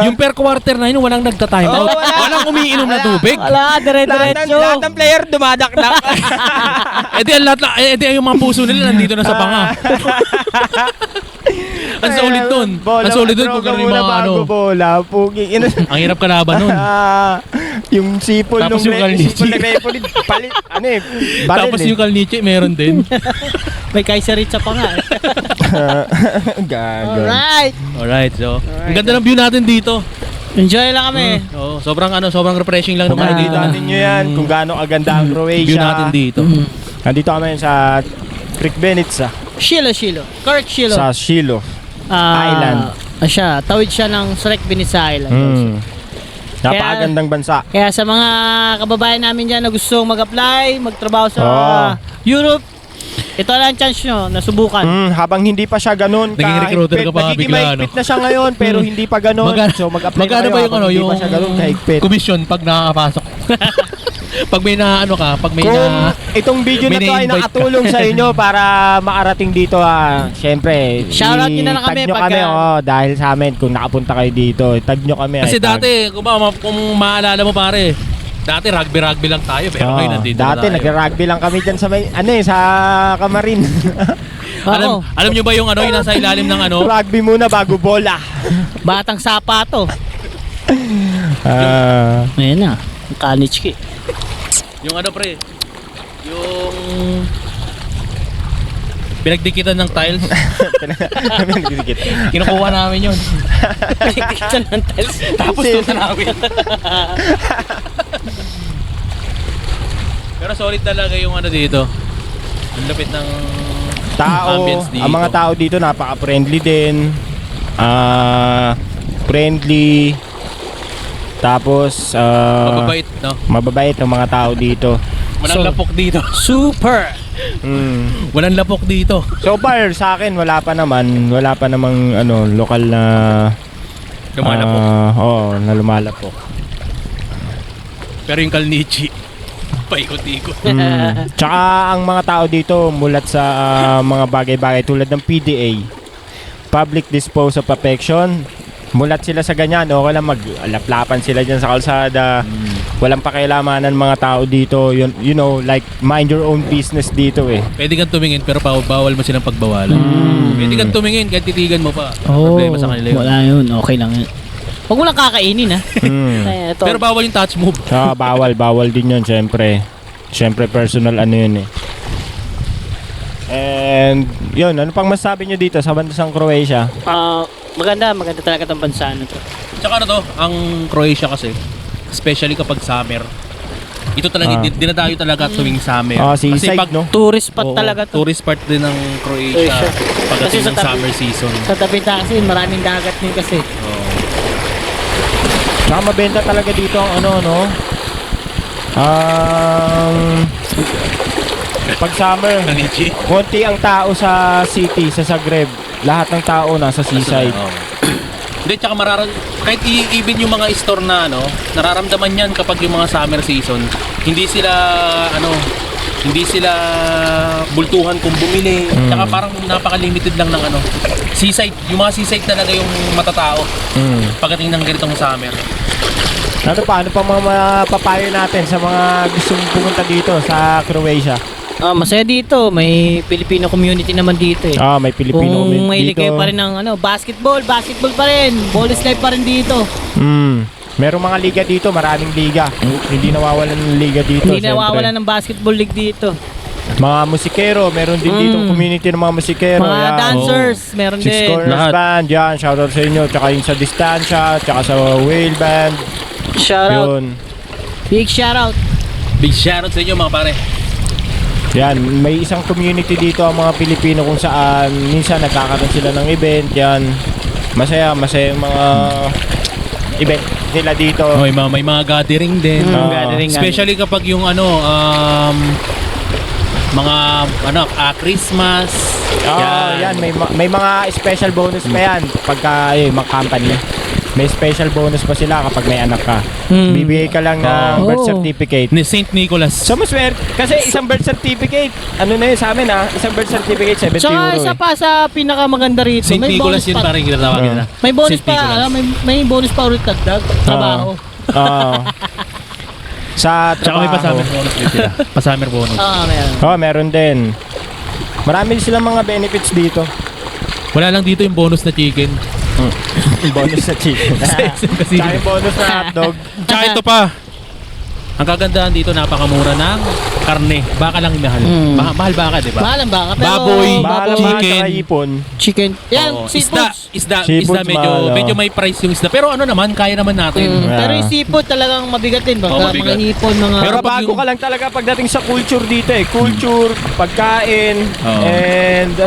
[SPEAKER 3] yung per quarter na yun, walang nagta-time out.
[SPEAKER 1] Oo, wala.
[SPEAKER 3] Walang umiinom na tubig.
[SPEAKER 2] Wala, dire-diretso.
[SPEAKER 1] Lahat ng player dumadakdak.
[SPEAKER 3] Eh di yung mga puso nila nandito na sa panga. Ang solid nun. Ang solid nun kung gano'n yung mga ano.
[SPEAKER 1] Bago bola, pugi.
[SPEAKER 3] Ang hirap kalaban nun.
[SPEAKER 1] Yung sipol
[SPEAKER 3] Tapos yung Kalnichi.
[SPEAKER 1] sipol na referee, palit, ano eh, baril
[SPEAKER 3] Tapos
[SPEAKER 1] eh.
[SPEAKER 3] yung Kalnichi, meron din.
[SPEAKER 2] May Kaiseritsa pa nga.
[SPEAKER 1] Gago.
[SPEAKER 2] Alright.
[SPEAKER 3] Alright, so ang ganda ng view natin dito.
[SPEAKER 2] Enjoy lang kami.
[SPEAKER 3] Oo, sobrang refreshing lang naman
[SPEAKER 1] Makikita
[SPEAKER 3] dito.
[SPEAKER 1] natin nyo yan kung gaano kaganda ang Croatia.
[SPEAKER 3] View natin dito.
[SPEAKER 1] Nandito kami sa Creek Benitsa,
[SPEAKER 2] Shilo. Kirk Shilo.
[SPEAKER 1] sa Shilo. Island.
[SPEAKER 2] Siya, tawid siya ng Srek-Beniza Island.
[SPEAKER 1] Napakagandang bansa.
[SPEAKER 2] Kaya sa mga kababayan namin dyan na gustong mag-apply, magtrabaho sa
[SPEAKER 1] Oo.
[SPEAKER 2] Europe, ito lang ang chance nyo na subukan.
[SPEAKER 1] Habang hindi pa siya ganun
[SPEAKER 3] Naging recruiter ka pa
[SPEAKER 1] nagiging
[SPEAKER 3] bigla,
[SPEAKER 1] mahigpit na siya ngayon pero hindi pa ganun. So mag-apply
[SPEAKER 3] magkano
[SPEAKER 1] na
[SPEAKER 3] ba
[SPEAKER 1] kayo
[SPEAKER 3] yung
[SPEAKER 1] habang hindi pa siya ganun kahigpit.
[SPEAKER 3] commission pag nakakapasok? Pag may na ano ka, pag may
[SPEAKER 1] Kung
[SPEAKER 3] na
[SPEAKER 1] itong video na
[SPEAKER 3] may
[SPEAKER 1] to ay
[SPEAKER 3] na-invite ka.
[SPEAKER 1] nakatulong sa inyo para makarating dito syempre
[SPEAKER 2] Shoutout nyo na lang kami
[SPEAKER 1] tag nyo
[SPEAKER 2] pagka-
[SPEAKER 1] kami dahil sa amin kung nakapunta kayo dito tag nyo kami
[SPEAKER 3] kasi
[SPEAKER 1] ay tag.
[SPEAKER 3] dati kung maalala mo pare, dati rugby lang tayo pero ngayon nandito
[SPEAKER 1] dati
[SPEAKER 3] na tayo.
[SPEAKER 1] nag-rugby lang kami dyan sa may sa Kamarin.
[SPEAKER 3] Alam nyo ba yung ano yung nasa ilalim ng ano?
[SPEAKER 1] Rugby muna bago bola.
[SPEAKER 2] Batang sapato.
[SPEAKER 1] Ah,
[SPEAKER 2] Ayan na, ang Kanichki.
[SPEAKER 3] Yung ano pre, yung pinagdikitan ng tiles. Kinukuha namin yun.
[SPEAKER 2] Pinagdikitan ng tiles.
[SPEAKER 3] Tapos doon na namin. Pero solid talaga yung ano dito. Ang lapit ng ambience dito.
[SPEAKER 1] ang mga tao dito napaka-friendly din. Friendly. Tapos
[SPEAKER 3] Mababait, no?
[SPEAKER 1] mababait ang mga tao dito.
[SPEAKER 3] Walang lapok dito.
[SPEAKER 2] Super!
[SPEAKER 3] Walang lapok dito.
[SPEAKER 1] So far sa akin wala pa namang lokal na
[SPEAKER 3] Lumalapok.
[SPEAKER 1] na lumalapok.
[SPEAKER 3] Pero yung Kalnichi, paikot-ikot.
[SPEAKER 1] Tsaka ang mga tao dito mulat sa mga bagay-bagay tulad ng PDA, Public Dispose of Affection. Mulat sila sa ganyan, okay lang maglaplapan sila dyan sa kalsada. Walang pakialamanan mga tao dito. You know, like mind your own business dito eh.
[SPEAKER 3] Pwede kang tumingin pero bawal mo silang pagbawalan. Pwede kang tumingin kahit titigan mo pa.
[SPEAKER 2] Oh,
[SPEAKER 3] Problema sa kanila yun.
[SPEAKER 2] wala yun. Okay lang yun. Huwag mo lang kakainin ha. Ay, ito.
[SPEAKER 3] Pero bawal yung touch move.
[SPEAKER 1] Tsaka bawal din yun syempre. Syempre personal yun eh. And yun, ano pang masasabi nyo dito sa bansang Croatia?
[SPEAKER 2] Maganda talaga itong bansa na to.
[SPEAKER 3] Tsaka ano to, ang Croatia kasi, especially kapag summer, ito talaga, dinadayo talaga tuwing summer.
[SPEAKER 1] Seaside,
[SPEAKER 3] pag,
[SPEAKER 1] no?
[SPEAKER 2] Tourist spot
[SPEAKER 3] oo,
[SPEAKER 2] talaga to.
[SPEAKER 3] tourist part din ng Croatia
[SPEAKER 2] Croatia.
[SPEAKER 3] pagdating
[SPEAKER 2] Kasi sa
[SPEAKER 3] ng
[SPEAKER 2] tabi-
[SPEAKER 3] summer season.
[SPEAKER 2] Sa tabi kasi maraming dagat din kasi.
[SPEAKER 3] Oo.
[SPEAKER 1] Tsaka mabenta talaga dito ang pag summer,
[SPEAKER 3] Kalnichi.
[SPEAKER 1] konti ang tao sa city, sa Zagreb. Lahat ng tao nasa seaside.
[SPEAKER 3] Oo. Hindi, tsaka kahit even yung mga store na nararamdaman yan kapag yung mga summer season, hindi sila bultuhan kung bumili. Tsaka parang napaka-limited lang ng seaside. Yung mga seaside talaga yung matatao pagdating ng ganitong summer.
[SPEAKER 1] Ano pa mga mapapayo natin sa mga gustong pumunta dito sa Croatia?
[SPEAKER 2] Masaya dito. May Filipino community naman dito eh.
[SPEAKER 1] May Pilipino
[SPEAKER 2] Kung
[SPEAKER 1] dito.
[SPEAKER 2] mahilig kayo pa rin ng basketball pa rin. Ball is life pa rin dito.
[SPEAKER 1] Merong mga liga dito, maraming liga. Hindi nawawalan ng liga dito.
[SPEAKER 2] Hindi
[SPEAKER 1] syempre.
[SPEAKER 2] nawawala ng basketball league dito.
[SPEAKER 1] Mga musikero, meron din dito community ng mga musikero.
[SPEAKER 2] Mga
[SPEAKER 1] yan.
[SPEAKER 2] dancers, meron
[SPEAKER 1] Six
[SPEAKER 2] din.
[SPEAKER 1] Corners
[SPEAKER 3] Lahat.
[SPEAKER 1] Band, yan. Shoutout sa inyo. Tsaka yung sa Distansya, tsaka sa Whale Band.
[SPEAKER 2] Shout out.
[SPEAKER 1] Yun.
[SPEAKER 2] Big shout out.
[SPEAKER 3] Big shoutout sa inyo mga pare.
[SPEAKER 1] Yan, may isang community dito ang mga Pilipino kung saan minsan nagkakaroon sila ng event. Yan. Masaya yung mga event nila dito.
[SPEAKER 3] May mga gathering din.
[SPEAKER 2] Gathering.
[SPEAKER 3] Especially kapag yung mga Christmas.
[SPEAKER 1] Yan. May mga special bonus pa yan pagka mga company. May special bonus pa sila kapag may anak ka. Bibigay ka lang ng birth certificate.
[SPEAKER 3] Ni St. Nicholas.
[SPEAKER 1] So maswerte kasi isang birth certificate, ano na yun sa amin isang birth certificate 70
[SPEAKER 2] Tsaka
[SPEAKER 1] euro.
[SPEAKER 2] isa pa sa pinakamaganda rito.
[SPEAKER 3] St. Nicholas yun parang ginatawagin na.
[SPEAKER 2] May bonus
[SPEAKER 3] St.
[SPEAKER 2] pa,
[SPEAKER 3] Nicholas.
[SPEAKER 2] may bonus pa ulit dagdag. Trabaho.
[SPEAKER 1] Sa
[SPEAKER 3] Tsaka may
[SPEAKER 1] trabaho.
[SPEAKER 3] pa-summer bonus din sila. Pa-summer bonus.
[SPEAKER 2] Meron.
[SPEAKER 1] Meron din. Marami silang mga benefits dito.
[SPEAKER 3] Wala lang dito yung bonus na chicken.
[SPEAKER 1] Bonus sa chicken.
[SPEAKER 3] Kasi
[SPEAKER 1] Tsaka yung bonus na hotdog.
[SPEAKER 3] tsaka ito pa. Ang kagandahan dito, napakamura ng karne. Baka lang mahal. Mahal baka, di ba?
[SPEAKER 2] Mahal ang baka. Pero
[SPEAKER 3] Baboy,
[SPEAKER 1] Mahal ang
[SPEAKER 3] chicken.
[SPEAKER 1] mga ipon.
[SPEAKER 2] chicken. Yan,
[SPEAKER 3] Oo,
[SPEAKER 2] seafoods.
[SPEAKER 3] Isda
[SPEAKER 1] Seafoods mahal,
[SPEAKER 3] medyo may price yung isda. Pero kaya naman natin.
[SPEAKER 2] Pero yung seafood talagang mabigat din.
[SPEAKER 3] Oo,
[SPEAKER 2] Baka
[SPEAKER 3] mabigat.
[SPEAKER 2] mga hipon, mga...
[SPEAKER 3] Pero
[SPEAKER 1] Pero
[SPEAKER 3] pag
[SPEAKER 1] bago
[SPEAKER 3] yung-
[SPEAKER 1] ka lang talaga pagdating sa culture dito Culture, pagkain,
[SPEAKER 3] Oo.
[SPEAKER 1] and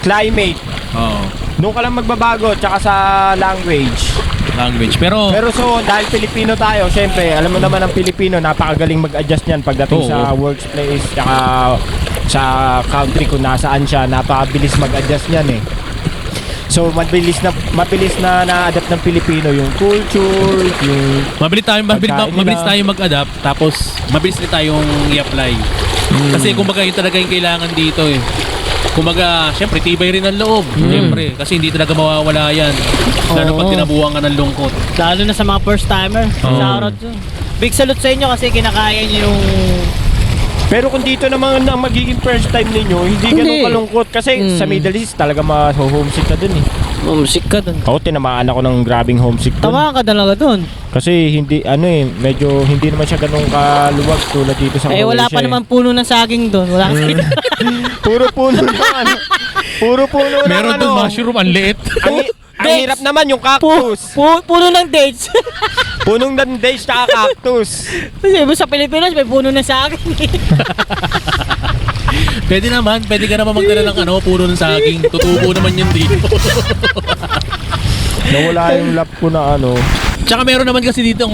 [SPEAKER 1] climate.
[SPEAKER 3] Oo.
[SPEAKER 1] Doon ka lang magbabago, tsaka sa language.
[SPEAKER 3] Pero
[SPEAKER 1] Pero dahil Pilipino tayo, syempre, alam mo naman ang Pilipino, napakagaling mag-adjust niyan pagdating
[SPEAKER 3] Oo.
[SPEAKER 1] sa workplace, tsaka sa country kung nasaan siya, napakabilis mag-adjust niyan eh. So mabilis na na-adapt ng Pilipino yung culture, yung
[SPEAKER 3] mabilis
[SPEAKER 1] Pagkain
[SPEAKER 3] tayo
[SPEAKER 1] nila.
[SPEAKER 3] mag-adapt, tapos mabilis din tayong i-apply. Kasi kumbaga yun talaga yung kailangan dito eh. Kumbaga, syempre tibay rin ang loob. Syempre, kasi hindi talaga mawawala yan. Lalo
[SPEAKER 2] Oo.
[SPEAKER 3] pag tinabuhan ka ng lungkot.
[SPEAKER 2] Lalo na sa mga first timer. Shoutout dyan. Big salute sa inyo kasi kinakaya nyo yung...
[SPEAKER 1] Pero kung dito naman ang magiging first time ninyo, hindi
[SPEAKER 2] Hindi.
[SPEAKER 1] ganun kalungkot kasi sa Middle East talaga ma-homesick ka dun eh.
[SPEAKER 2] Musik ka dun.
[SPEAKER 1] Ako tinamaan ako ng grabing homesick dun.
[SPEAKER 2] Tama ka talaga dun.
[SPEAKER 1] Kasi hindi medyo hindi naman siya ganun kaluwag tulad dito sa
[SPEAKER 2] Eh wala
[SPEAKER 1] Croatia
[SPEAKER 2] pa naman puno ng saging dun. Wala kasi.
[SPEAKER 1] Puro puno ng ano. Puro puno ng
[SPEAKER 3] Meron
[SPEAKER 1] ano.
[SPEAKER 3] doon mushroom, ang liit.
[SPEAKER 1] Ang hirap naman yung cactus.
[SPEAKER 2] Puno ng dates.
[SPEAKER 1] Punong ng days tsaka cactus.
[SPEAKER 2] Kasi sa Pilipinas may puno ng saging.
[SPEAKER 3] Pwede ka naman magdala ng puno ng saging. Tutubo naman yun dito.
[SPEAKER 1] Nawala yung lap ko na ano.
[SPEAKER 3] Tsaka meron naman kasi dito,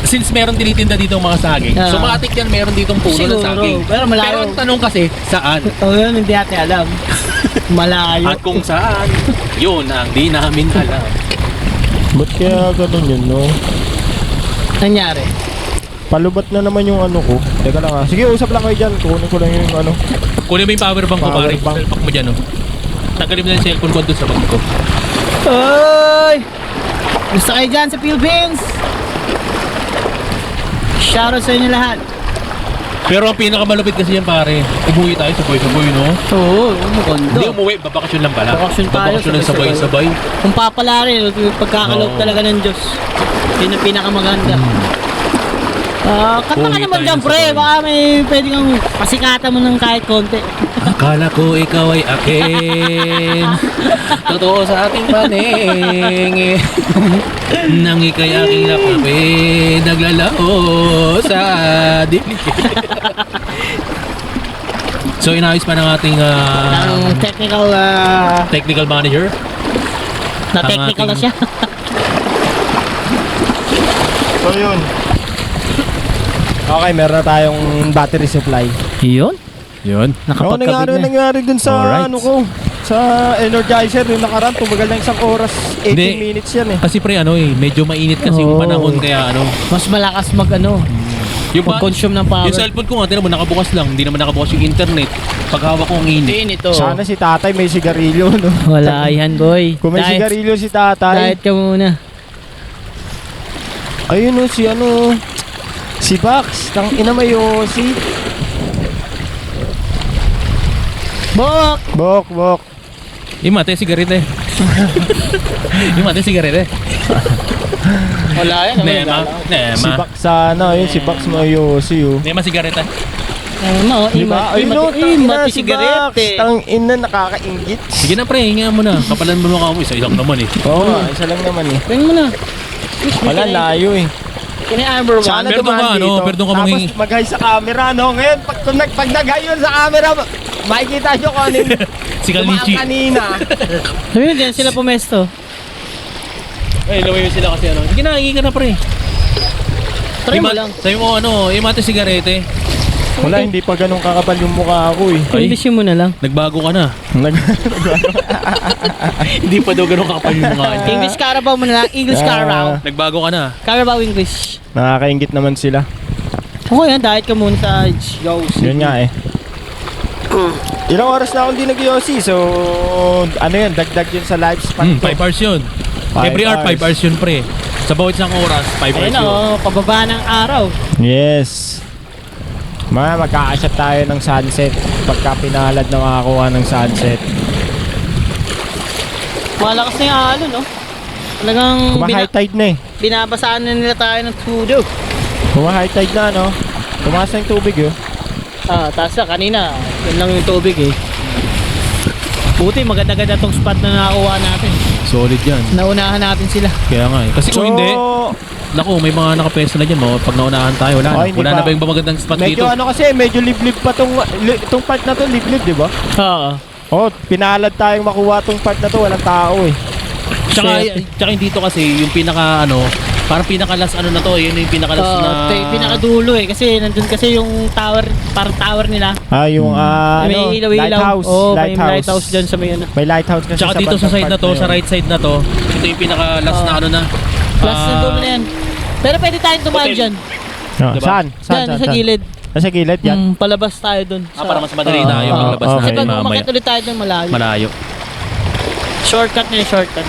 [SPEAKER 3] since meron tinitinda dito ang mga saging,
[SPEAKER 2] Ah.
[SPEAKER 3] so matik yan meron ditong puno ng
[SPEAKER 2] Siguro,
[SPEAKER 3] saging.
[SPEAKER 2] pero malayo.
[SPEAKER 3] Pero ang tanong kasi, saan?
[SPEAKER 2] O yun, hindi natin alam. Malayo.
[SPEAKER 3] At kung saan, yun ang di namin alam.
[SPEAKER 1] Ba't kaya ganun yun, no?
[SPEAKER 2] Nangyari.
[SPEAKER 1] Palubat na naman yung ano ko. Teka lang ha. Sige, usap lang kayo dyan. Kunin ko lang yung ano.
[SPEAKER 3] Kunin mo yung power bank ko, pare.
[SPEAKER 1] Power bank.
[SPEAKER 3] Pack mo dyan, oh. Tanggalin mo na yung cellphone ko doon sa bag ko.
[SPEAKER 2] Oy! Gusto kayo dyan sa Philippines? Shoutout sa inyo lahat.
[SPEAKER 3] Pero ang pinakamalupit kasi yan, pare, umuwi tayo sabay-sabay, no?
[SPEAKER 2] Oo, maganda.
[SPEAKER 3] Hindi umuwi, babakasyon lang pala.
[SPEAKER 2] Bakasyon tayo,
[SPEAKER 3] Babakasyon lang sabay-sabay.
[SPEAKER 2] Kung papala rin, pagkakaloob
[SPEAKER 3] Oo.
[SPEAKER 2] talaga ng Diyos. Yun ang pinakamaganda. Kanta ka
[SPEAKER 3] Uwi
[SPEAKER 2] naman
[SPEAKER 3] tayo
[SPEAKER 2] dyan,
[SPEAKER 3] ng
[SPEAKER 2] pre.
[SPEAKER 3] sabay.
[SPEAKER 2] Baka may pwede kang pasikatan mo ng kahit konti.
[SPEAKER 3] Akala ko ikaw ay akin. Totoo sa ating paningin. Nang ika'y aking napapin, naglalao sa dilig. So inayos pa ng ating
[SPEAKER 2] Ang technical,
[SPEAKER 3] technical manager.
[SPEAKER 2] na
[SPEAKER 3] ang
[SPEAKER 2] technical na
[SPEAKER 3] ating-
[SPEAKER 2] siya.
[SPEAKER 1] So yun. Okay, meron na tayong battery supply.
[SPEAKER 2] Yun?
[SPEAKER 3] Yun.
[SPEAKER 1] Ano nangyari dun sa
[SPEAKER 3] Alright.
[SPEAKER 1] ano ko? Sa Energizer yung nakaraan, tumagal na isang oras, 18
[SPEAKER 3] Hindi.
[SPEAKER 1] minutes yan eh.
[SPEAKER 3] Kasi pre, medyo mainit kasi yung
[SPEAKER 1] Oo.
[SPEAKER 3] panahon kaya
[SPEAKER 2] Mas malakas
[SPEAKER 3] Yung
[SPEAKER 2] mag-consume ng power.
[SPEAKER 3] Yung cellphone ko nga, tinan mo, nakabukas lang. Hindi naman nakabukas yung internet. Pag hawak ko ang init.
[SPEAKER 2] ito.
[SPEAKER 1] Sana si tatay may sigarilyo, no?
[SPEAKER 2] Wala yan, boy.
[SPEAKER 1] Kung may sigarilyo si tatay.
[SPEAKER 2] Diet ka muna.
[SPEAKER 1] Ayun o, si Bax, tang ina may si
[SPEAKER 2] Bok!
[SPEAKER 1] Bok.
[SPEAKER 3] Yung mate, sigaret eh. Yung mate, sigaret eh.
[SPEAKER 2] Wala yan.
[SPEAKER 1] Si Bax sana, ayun si Bax may si oh.
[SPEAKER 3] Nema, sigaret eh.
[SPEAKER 1] Diba? Ayun o, tangina si Bax,
[SPEAKER 2] sigarete.
[SPEAKER 1] tang ina nakakaingit.
[SPEAKER 3] Sige na pre, hinga mo na. Kapalan mo mukha mo. Isa lang naman eh.
[SPEAKER 1] Oo nga, isa lang naman eh.
[SPEAKER 2] Tingnan mo na.
[SPEAKER 1] Wala, layo eh.
[SPEAKER 2] Kini-armor
[SPEAKER 1] Sana
[SPEAKER 3] Pero doon
[SPEAKER 1] dumaan
[SPEAKER 3] ka,
[SPEAKER 1] dito.
[SPEAKER 3] pero doon ka
[SPEAKER 1] Tapos
[SPEAKER 3] manghingi.
[SPEAKER 1] mag-high sa camera, no? Ngayon, pag nag-high yun sa camera, makikita nyo kung ano yung
[SPEAKER 3] Si Kalnichi.
[SPEAKER 1] dumaan kanina.
[SPEAKER 2] Sabi mo dyan sila pumesto.
[SPEAKER 3] Ay, lumayo sila kasi Sige na, hingi ka na pre.
[SPEAKER 2] Try mo lang.
[SPEAKER 3] Sabi mo yung mate, sigarete.
[SPEAKER 1] Wala, hindi pa ganun kakapal yung mukha ko eh.
[SPEAKER 3] Ay.
[SPEAKER 2] English mo na lang.
[SPEAKER 3] Nagbago ka na. Hindi pa daw ganun kakapal yung mukha niya.
[SPEAKER 2] English Carabao mo na lang. English Carabao.
[SPEAKER 3] Nagbago ka na.
[SPEAKER 2] Carabao English.
[SPEAKER 1] Nakakaingit naman sila.
[SPEAKER 2] Okay yan, diet ka muna sa
[SPEAKER 1] Yun nga eh. Ilang oras na akong di nag-Yossi, so ano yun, dagdag yun sa lifespan
[SPEAKER 3] 5 hours yun.
[SPEAKER 1] 5
[SPEAKER 3] Every hour, 5
[SPEAKER 1] hours.
[SPEAKER 3] hours yun pre. Sa bawat isang oras, 5 hours
[SPEAKER 2] Ayun
[SPEAKER 3] yun.
[SPEAKER 2] o, pababa ng araw.
[SPEAKER 1] Yes. Magkakasyat tayo ng sunset pagka pinalad na makakuha ng sunset.
[SPEAKER 2] Malakas na yung halo, no? Talagang
[SPEAKER 1] Kuma-high tide na eh.
[SPEAKER 2] binabasaan na nila tayo ng tudo.
[SPEAKER 1] Kuma-high tide na, no? Tumaas na yung tubig yun.
[SPEAKER 2] Taas na kanina. Yun lang yung tubig eh. Buti maganda-ganda tong spot na nakakuha natin.
[SPEAKER 3] Solid yan.
[SPEAKER 2] Naunahan natin sila.
[SPEAKER 3] Kaya nga eh. Kasi kung hindi, naku, may mga nakapwesto na dyan. Pag naunahan tayo, wala na.
[SPEAKER 1] hindi
[SPEAKER 3] Wala
[SPEAKER 1] pa.
[SPEAKER 3] na ba yung magandang spot
[SPEAKER 1] medyo
[SPEAKER 3] dito?
[SPEAKER 1] ano kasi, medyo liblib pa itong part na to, liblib, di ba?
[SPEAKER 2] Oo.
[SPEAKER 1] Oh, pinalad tayong makuha tong part na to, walang tao eh.
[SPEAKER 3] Tsaka yung dito kasi, yung pinaka ano, parang pinaka-last ano na to, yun yung pinaka-last na...
[SPEAKER 2] Pinakadulo eh. Kasi nandun kasi yung tower, parang tower nila.
[SPEAKER 1] Yung
[SPEAKER 2] May ilaw-ilaw.
[SPEAKER 1] lighthouse.
[SPEAKER 2] Oo, may lighthouse dyan sa may ano.
[SPEAKER 1] May lighthouse kasi
[SPEAKER 3] Tsaka dito sa
[SPEAKER 1] bandang
[SPEAKER 3] side na
[SPEAKER 1] part
[SPEAKER 3] to, sa
[SPEAKER 1] yun.
[SPEAKER 3] right side na to, ito yung pinaka-last na ano na.
[SPEAKER 2] Plus na dulo na yan. Pero pwede tayong tumaan
[SPEAKER 3] Hotel.
[SPEAKER 2] dyan.
[SPEAKER 3] Diba?
[SPEAKER 1] Saan?
[SPEAKER 2] Dyan, sa gilid.
[SPEAKER 1] Sa gilid yan?
[SPEAKER 2] Palabas tayo dun.
[SPEAKER 3] Para mas madali na yung paglabas
[SPEAKER 1] okay.
[SPEAKER 2] Kasi
[SPEAKER 3] natin
[SPEAKER 2] pag
[SPEAKER 3] mamaya.
[SPEAKER 2] umakit ulit tayo dun, malayo.
[SPEAKER 3] Malayo.
[SPEAKER 2] Shortcut na yung shortcut.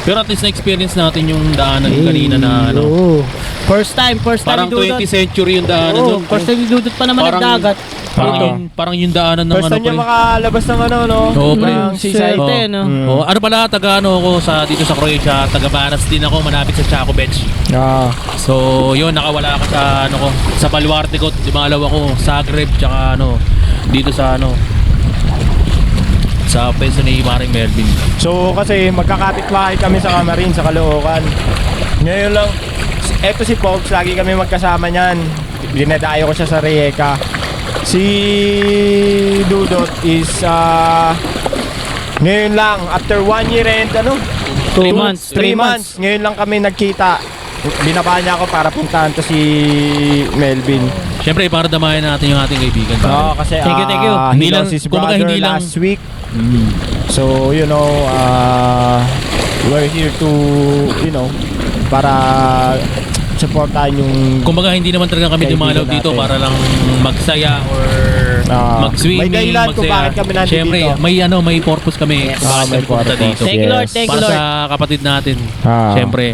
[SPEAKER 3] Pero at least na-experience natin yung daanan kanina na ano.
[SPEAKER 2] First time
[SPEAKER 3] Parang
[SPEAKER 2] dudot.
[SPEAKER 3] 20th century yung daanan
[SPEAKER 2] Oo,
[SPEAKER 3] doon.
[SPEAKER 2] first time dudot pa naman
[SPEAKER 3] Parang-
[SPEAKER 2] nagdagat.
[SPEAKER 3] Parang yung daanan ng
[SPEAKER 1] First
[SPEAKER 3] ano
[SPEAKER 1] time niya
[SPEAKER 3] pre.
[SPEAKER 1] makalabas ng ano, no?
[SPEAKER 3] Oo, pre.
[SPEAKER 1] Ng seaside.
[SPEAKER 2] Swerte,
[SPEAKER 3] Oo.
[SPEAKER 2] no?
[SPEAKER 3] Oo, ano pala, taga ano ako dito sa Croatia, taga Baras din ako, malapit sa Chaco Beach.
[SPEAKER 1] Ah.
[SPEAKER 3] So, yun, nakawala ako sa ano ko, sa Baluarte ko, dumalaw ako, Zagreb, tsaka ano, dito sa ano, sa peso ni Maring Melvin.
[SPEAKER 1] So kasi magkakapit-bahay kami sa Camarin, sa Caloocan. Ngayon lang, eto si Pops, lagi kami magkasama niyan. Dinadayo ko siya sa Rijeka. Si Dudot is ngayon lang, after 1 year and
[SPEAKER 3] 3 months.
[SPEAKER 1] 3 months. Ngayon lang kami nagkita. Binaba niya ako para puntahan to si Melvin.
[SPEAKER 3] Siyempre, para damayan natin yung ating kaibigan.
[SPEAKER 1] Oo, kasi
[SPEAKER 2] Thank you.
[SPEAKER 3] Hindi
[SPEAKER 1] he
[SPEAKER 3] lang-
[SPEAKER 1] lost his
[SPEAKER 3] kumbaga,
[SPEAKER 1] brother
[SPEAKER 3] hindi lang-
[SPEAKER 1] last week. So, we're here to, para supportahan yung
[SPEAKER 3] Kumbaga, hindi naman talaga kami
[SPEAKER 1] Kaibigan
[SPEAKER 3] dumalaw dito
[SPEAKER 1] natin.
[SPEAKER 3] para lang magsaya or mag-swimming,
[SPEAKER 1] may dahilan kung
[SPEAKER 3] magsaya.
[SPEAKER 1] bakit kami nandito
[SPEAKER 3] Siyempre,
[SPEAKER 1] dito.
[SPEAKER 3] may purpose kami
[SPEAKER 2] Yes.
[SPEAKER 3] bakit
[SPEAKER 1] may
[SPEAKER 3] kami punta
[SPEAKER 1] purpose.
[SPEAKER 3] dito.
[SPEAKER 2] Thank you, Lord.
[SPEAKER 1] Yes.
[SPEAKER 2] Thank you,
[SPEAKER 3] Para
[SPEAKER 2] Lord.
[SPEAKER 3] sa kapatid natin.
[SPEAKER 1] Ah.
[SPEAKER 3] Siyempre,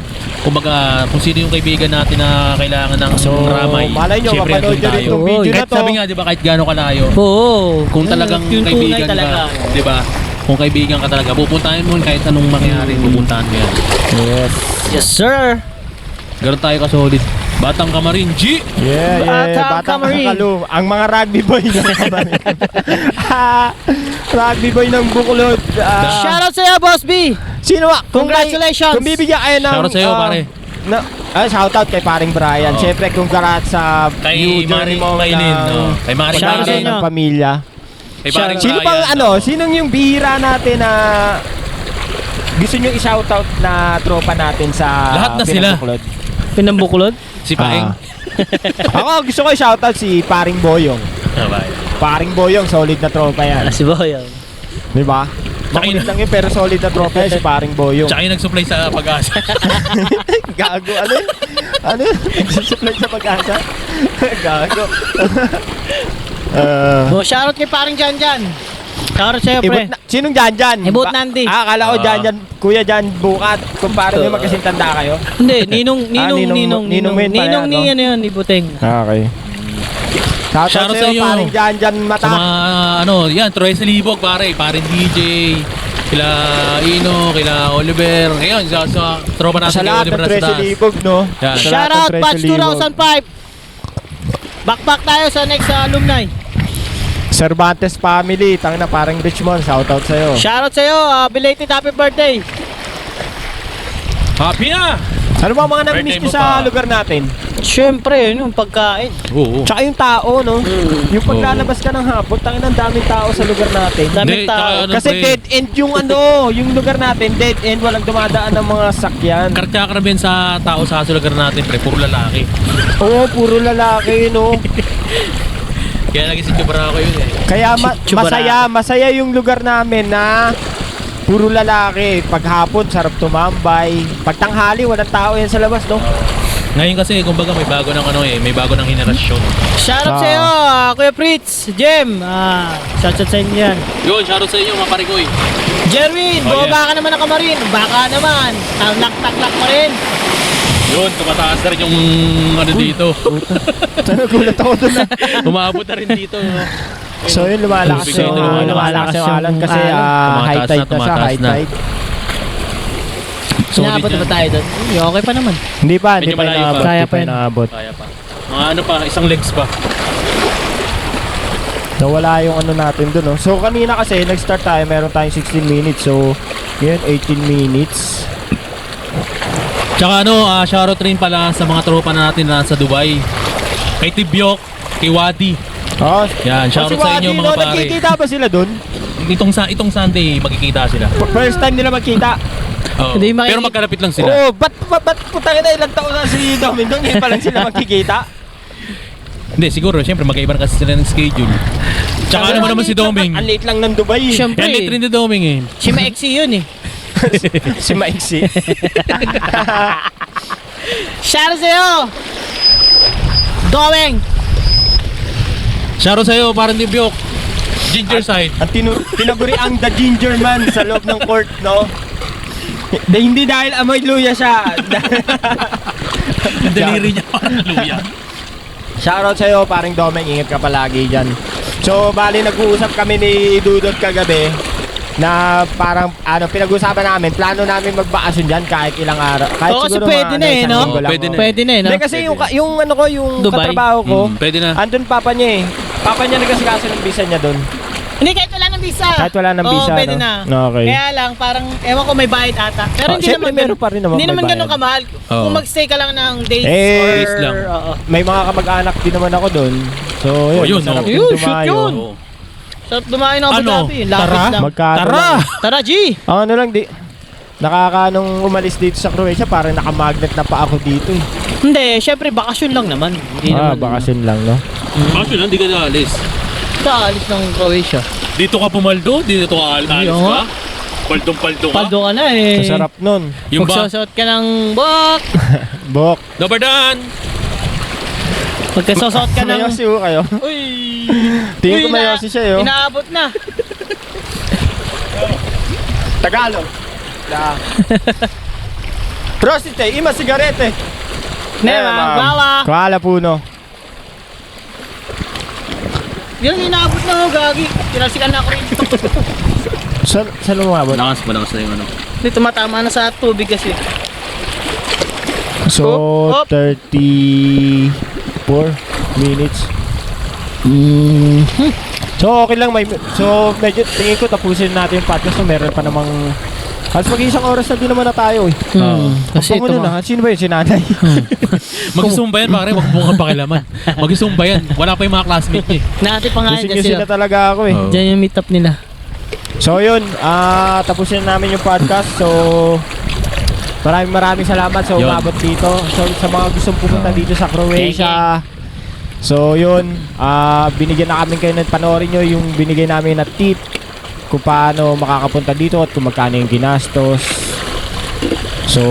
[SPEAKER 3] kumbaga, kung sino yung kaibigan natin na kailangan ng
[SPEAKER 1] So,
[SPEAKER 3] ramay,
[SPEAKER 1] malay nyo,
[SPEAKER 3] siyempre,
[SPEAKER 1] mapanood
[SPEAKER 3] andun
[SPEAKER 1] nyo rin
[SPEAKER 3] tayo.
[SPEAKER 1] itong video na
[SPEAKER 3] Kahit
[SPEAKER 1] to.
[SPEAKER 3] sabi nga, di ba, kahit gaano kalayo,
[SPEAKER 2] Oo.
[SPEAKER 3] kung talagang
[SPEAKER 2] Yung tunay
[SPEAKER 3] kaibigan
[SPEAKER 2] talaga.
[SPEAKER 3] ka, di ba? Kung kaibigan ka talaga, pupuntahan mo kahit anong mangyari, pupuntahan mo yan.
[SPEAKER 1] Yes.
[SPEAKER 2] Yes, sir.
[SPEAKER 3] Ganun tayo ka-solid. Batang Kamarin, G!
[SPEAKER 1] Yeah.
[SPEAKER 2] Batang Camarin.
[SPEAKER 1] Kakalu. Ang mga rugby boy ng Kamarin. Rugby boy ng Buklod.
[SPEAKER 2] Shoutout sa'yo, Boss B.
[SPEAKER 1] Sino ba?
[SPEAKER 2] Congratulations.
[SPEAKER 1] Kung bibigyan kayo ng...
[SPEAKER 3] Shoutout sa'yo, pare.
[SPEAKER 1] Shoutout kay paring Brian.
[SPEAKER 3] Oo.
[SPEAKER 1] Siyempre, congrats sa
[SPEAKER 3] Kay
[SPEAKER 1] journey
[SPEAKER 3] Maring
[SPEAKER 1] mo
[SPEAKER 3] Maylin,
[SPEAKER 1] ng
[SPEAKER 3] no? Kay Maring
[SPEAKER 2] Shoutout sa
[SPEAKER 3] Maylin.
[SPEAKER 2] inyo.
[SPEAKER 1] ng pamilya.
[SPEAKER 3] Kay Maring
[SPEAKER 1] Sino
[SPEAKER 3] Brian,
[SPEAKER 1] bang sinong yung bihira natin na gusto nyo i-shoutout na tropa natin sa
[SPEAKER 3] Lahat na sila.
[SPEAKER 1] Pinambuklod?
[SPEAKER 2] Pinambuklod?
[SPEAKER 3] Si Paeng.
[SPEAKER 1] Ako gusto ko i-shoutout si paring Boyong. Paring Boyong, solid na tropa yan.
[SPEAKER 2] Si Boyong.
[SPEAKER 1] Di ba? Makulit lang yun pero solid na tropa yan si paring Boyong.
[SPEAKER 3] Tsaka yung nag-supply sa Pag-asa.
[SPEAKER 1] Gago, ano yun? Ano yun? Nagsusupply sa Pag-asa? Gago.
[SPEAKER 2] Shoutout kay paring Jan. Shoutout sa'yo, pre.
[SPEAKER 1] Sinong Jan?
[SPEAKER 2] Ibot Nandi.
[SPEAKER 1] Akala ko Jan. Kuya Jan Bukat. Kung paano nyo magkasintanda kayo.
[SPEAKER 2] Hindi, Ninong
[SPEAKER 1] Ninong Min pala,
[SPEAKER 2] Ninong ni
[SPEAKER 1] no?
[SPEAKER 2] ano yun, ni Buteng.
[SPEAKER 1] Okay. Shoutout
[SPEAKER 3] Shoutout
[SPEAKER 1] sa'yo,
[SPEAKER 3] sa'yo.
[SPEAKER 1] paring Jan
[SPEAKER 3] Sa
[SPEAKER 1] Mata.
[SPEAKER 3] mga, yan, Troy Salibog, pare. Paring DJ. Kila Ino, kila Oliver. Ngayon, sa tropa natin
[SPEAKER 1] Sa
[SPEAKER 3] kay
[SPEAKER 1] lahat
[SPEAKER 3] Oliver
[SPEAKER 1] ng Tracy
[SPEAKER 3] Nastas.
[SPEAKER 1] Libog, no?
[SPEAKER 3] Yan.
[SPEAKER 1] Sa lahat ng
[SPEAKER 2] Shoutout,
[SPEAKER 1] Tracy
[SPEAKER 2] Batch
[SPEAKER 1] Libog.
[SPEAKER 2] 2005. Back tayo sa next alumni.
[SPEAKER 1] Cervantes family, tangina parang Richmond, shoutout sa'yo.
[SPEAKER 2] Shoutout sa'yo, belated happy birthday.
[SPEAKER 3] Happy na!
[SPEAKER 1] Ano ba mga namimiss
[SPEAKER 3] Birthday
[SPEAKER 1] nyo
[SPEAKER 3] mo
[SPEAKER 1] sa
[SPEAKER 3] pa.
[SPEAKER 1] lugar natin?
[SPEAKER 2] Siyempre, yun yung pagkain.
[SPEAKER 3] Oo.
[SPEAKER 1] Tsaka yung tao, no? Yung paglalabas ka ng hapon, tangina ang daming tao sa lugar natin.
[SPEAKER 2] Daming
[SPEAKER 3] Hindi,
[SPEAKER 2] tao.
[SPEAKER 3] tsaka ano,
[SPEAKER 1] Kasi
[SPEAKER 3] pre,
[SPEAKER 1] dead end yung yung lugar natin, dead end, walang dumadaan ng mga sakyan.
[SPEAKER 3] karamihan sa tao sa lugar natin, pre, puro lalaki.
[SPEAKER 1] Oo, puro lalaki, no?
[SPEAKER 3] Kaya lagi si Chubara ko yun eh.
[SPEAKER 1] Kaya
[SPEAKER 2] Chubara.
[SPEAKER 1] masaya yung lugar namin na puro lalaki. Paghapon, sarap tumambay. Pag tanghali, walang tao yan sa labas, no?
[SPEAKER 3] Ngayon kasi, kumbaga may bago ng may bago ng henerasyon.
[SPEAKER 2] Shoutout
[SPEAKER 1] Ah.
[SPEAKER 2] sa'yo, Kuya Fritz, Jem. Shoutout sa inyo yan.
[SPEAKER 3] Yun, shoutout sa inyo mga parikoy.
[SPEAKER 2] Jerwin,
[SPEAKER 3] Oh,
[SPEAKER 2] bumaba ka naman ng Kamarin. Baka naman, taklak pa rin.
[SPEAKER 3] Yun, tumataas na rin yung dito.
[SPEAKER 1] Nagulat ako doon.
[SPEAKER 3] Umabot na rin dito. No?
[SPEAKER 1] So yun, lumalakas
[SPEAKER 3] So,
[SPEAKER 1] lumalakas yung alon kasi
[SPEAKER 3] Tumataas
[SPEAKER 1] high tide na siya,
[SPEAKER 3] tumataas
[SPEAKER 1] high
[SPEAKER 3] na.
[SPEAKER 1] tide.
[SPEAKER 3] Solid
[SPEAKER 2] Inaabot na ba
[SPEAKER 3] yan.
[SPEAKER 2] tayo doon? Okay pa naman.
[SPEAKER 1] Hindi pa
[SPEAKER 3] Medyo malayo pa.
[SPEAKER 1] inaabot.
[SPEAKER 2] Kaya
[SPEAKER 1] Hindi
[SPEAKER 2] pa yun.
[SPEAKER 1] inaabot.
[SPEAKER 3] Kaya pa. Mga ano pa, isang legs pa.
[SPEAKER 1] Nawala yung ano natin doon, no? So kanina kasi nag-start tayo, meron tayong 16 minutes. So ngayon 18 minutes.
[SPEAKER 3] Tsaka shoutout rin pala sa mga tropa natin na sa Dubai. Kay Tibyok, kay Wadi.
[SPEAKER 1] Oh,
[SPEAKER 3] Yan, shoutout sa inyo mga pare.
[SPEAKER 1] Nagkikita ba sila doon?
[SPEAKER 3] itong Sunday magkikita sila.
[SPEAKER 1] First time nila magkita.
[SPEAKER 3] Oo.
[SPEAKER 2] Hindi makikita.
[SPEAKER 3] Pero magkalapit lang sila.
[SPEAKER 1] Oo, ba't putang ina ilang taon na si Domingdong, ngayon pa lang sila magkikita?
[SPEAKER 3] Hindi, siguro, syempre magkaiba na kasi sila ng schedule. Tsaka ano naman si Doming.
[SPEAKER 1] Ang late lang ng Dubai.
[SPEAKER 2] Siyempre.
[SPEAKER 3] Yan, late rin ni Doming eh.
[SPEAKER 2] Si Maiksi yun eh.
[SPEAKER 1] Si Maiksi.
[SPEAKER 2] Shoutout sa'yo! Going!
[SPEAKER 3] Shoutout sa'yo, parang di Biok. Ginger side.
[SPEAKER 1] At tinaguri ang The Ginger Man sa loob ng court, no? Hindi dahil amoy luya siya.
[SPEAKER 3] Daliri niya. Luya.
[SPEAKER 1] Shoutout sa'yo, paring Domeng, ingat ka palagi dyan. So, bali nag-uusap kami ni Dudot kagabi na parang pinag-usapan namin, plano namin magbakasyon dyan kahit ilang araw. Kahit
[SPEAKER 2] Oo, kasi
[SPEAKER 1] siguro
[SPEAKER 2] pwede
[SPEAKER 1] mga
[SPEAKER 2] na eh,
[SPEAKER 1] isang
[SPEAKER 2] no?
[SPEAKER 1] linggo lang,
[SPEAKER 3] Pwede
[SPEAKER 1] oh.
[SPEAKER 3] na.
[SPEAKER 2] Pwede na eh, no?
[SPEAKER 1] Hindi kasi yung ano ko, yung
[SPEAKER 2] Dubai?
[SPEAKER 1] katrabaho ko,
[SPEAKER 3] Pwede na.
[SPEAKER 1] andun papa niya eh. Papa niya nagkasikaso ng visa niya doon.
[SPEAKER 2] Hindi, kahit wala ng visa.
[SPEAKER 1] Kahit wala ng visa,
[SPEAKER 2] Oo, pwede
[SPEAKER 1] no?
[SPEAKER 2] na.
[SPEAKER 1] Okay.
[SPEAKER 2] Kaya lang, parang, ewan ko may bayad ata. Pero hindi
[SPEAKER 1] Siyempre,
[SPEAKER 2] naman
[SPEAKER 1] meron pa rin naman
[SPEAKER 2] hindi
[SPEAKER 1] may
[SPEAKER 2] naman ganun
[SPEAKER 1] bayad.
[SPEAKER 2] kamahal.
[SPEAKER 3] Oo.
[SPEAKER 2] Kung magstay ka lang ng days
[SPEAKER 1] Eh,
[SPEAKER 2] or...
[SPEAKER 3] days lang.
[SPEAKER 2] Oo.
[SPEAKER 1] May mga kamag-anak din naman ako doon. So, yun.
[SPEAKER 3] Oh, yun,
[SPEAKER 1] masarap
[SPEAKER 3] oh.
[SPEAKER 1] din
[SPEAKER 2] Yun, shoot
[SPEAKER 1] dumayo.
[SPEAKER 2] yun.
[SPEAKER 3] Oo.
[SPEAKER 2] So, dumayo ng Abu
[SPEAKER 3] Ano?
[SPEAKER 2] Dhabi. Lapit
[SPEAKER 3] Tara?
[SPEAKER 2] lang.
[SPEAKER 1] Magkano
[SPEAKER 3] Tara!
[SPEAKER 1] lang.
[SPEAKER 2] Tara, G!
[SPEAKER 1] Ang ano lang, nung umalis dito sa Croatia, parang nakamagnet na pa ako dito eh.
[SPEAKER 2] Hindi, syempre, bakasyon lang naman. Hindi naman.
[SPEAKER 1] Bakasyon lang, no?
[SPEAKER 3] Bakit hindi ka naalis?
[SPEAKER 2] Kaalis ng Croatia.
[SPEAKER 3] Dito ka pumaldo? Dito ka alis
[SPEAKER 2] Oo.
[SPEAKER 3] ka? Paldong-paldo ka?
[SPEAKER 2] Paldo ka na eh.
[SPEAKER 1] Masarap nun.
[SPEAKER 3] Yung ba?
[SPEAKER 2] Magsusot ka ng bok.
[SPEAKER 1] Bok.
[SPEAKER 3] Dabardan!
[SPEAKER 2] Magkasusot ka ng...
[SPEAKER 1] Mayosi ho kayo.
[SPEAKER 2] Uy!
[SPEAKER 1] Tingin ko
[SPEAKER 2] Uy,
[SPEAKER 1] mayosi siya yun.
[SPEAKER 2] Inaabot na.
[SPEAKER 1] Tagalog. Da. Prosite, ima sigarete.
[SPEAKER 2] Nema, bawa.
[SPEAKER 1] Kuala puno.
[SPEAKER 2] Yung inaabot na ho, gagi. Tinasikan na ako rin.
[SPEAKER 1] Saan lumabot?
[SPEAKER 3] Malakas na yung ano.
[SPEAKER 2] Hindi, tumatama na sa tubig kasi.
[SPEAKER 1] So,
[SPEAKER 2] Op, op.
[SPEAKER 1] 34 minutes. So, okay lang. So, medyo tingin ko tapusin natin yung podcast. So, meron pa namang... Halos mag-isang oras na din naman na tayo eh.
[SPEAKER 2] Kasi
[SPEAKER 1] Pagpangulo na. Sino ba yun? Si nanay?
[SPEAKER 3] Mag-isumba yan, pare. Huwag mo kang pakilaman. Mag-isumba yan. Wala pa yung mga classmate niya.
[SPEAKER 2] Natin pa nga dyan
[SPEAKER 1] Gising-gising
[SPEAKER 2] sila.
[SPEAKER 1] na talaga ako eh.
[SPEAKER 3] Oo.
[SPEAKER 2] Diyan yung meet up nila.
[SPEAKER 1] So yun, tapusin na namin yung podcast. So maraming salamat sa
[SPEAKER 3] Yun.
[SPEAKER 1] umabot dito. So sa mga gustong pumunta dito sa Croatia. So yun, binigyan na kami kayo ng panoorin nyo yung binigay namin na tip kung paano makakapunta dito at kung magkano yung ginastos. So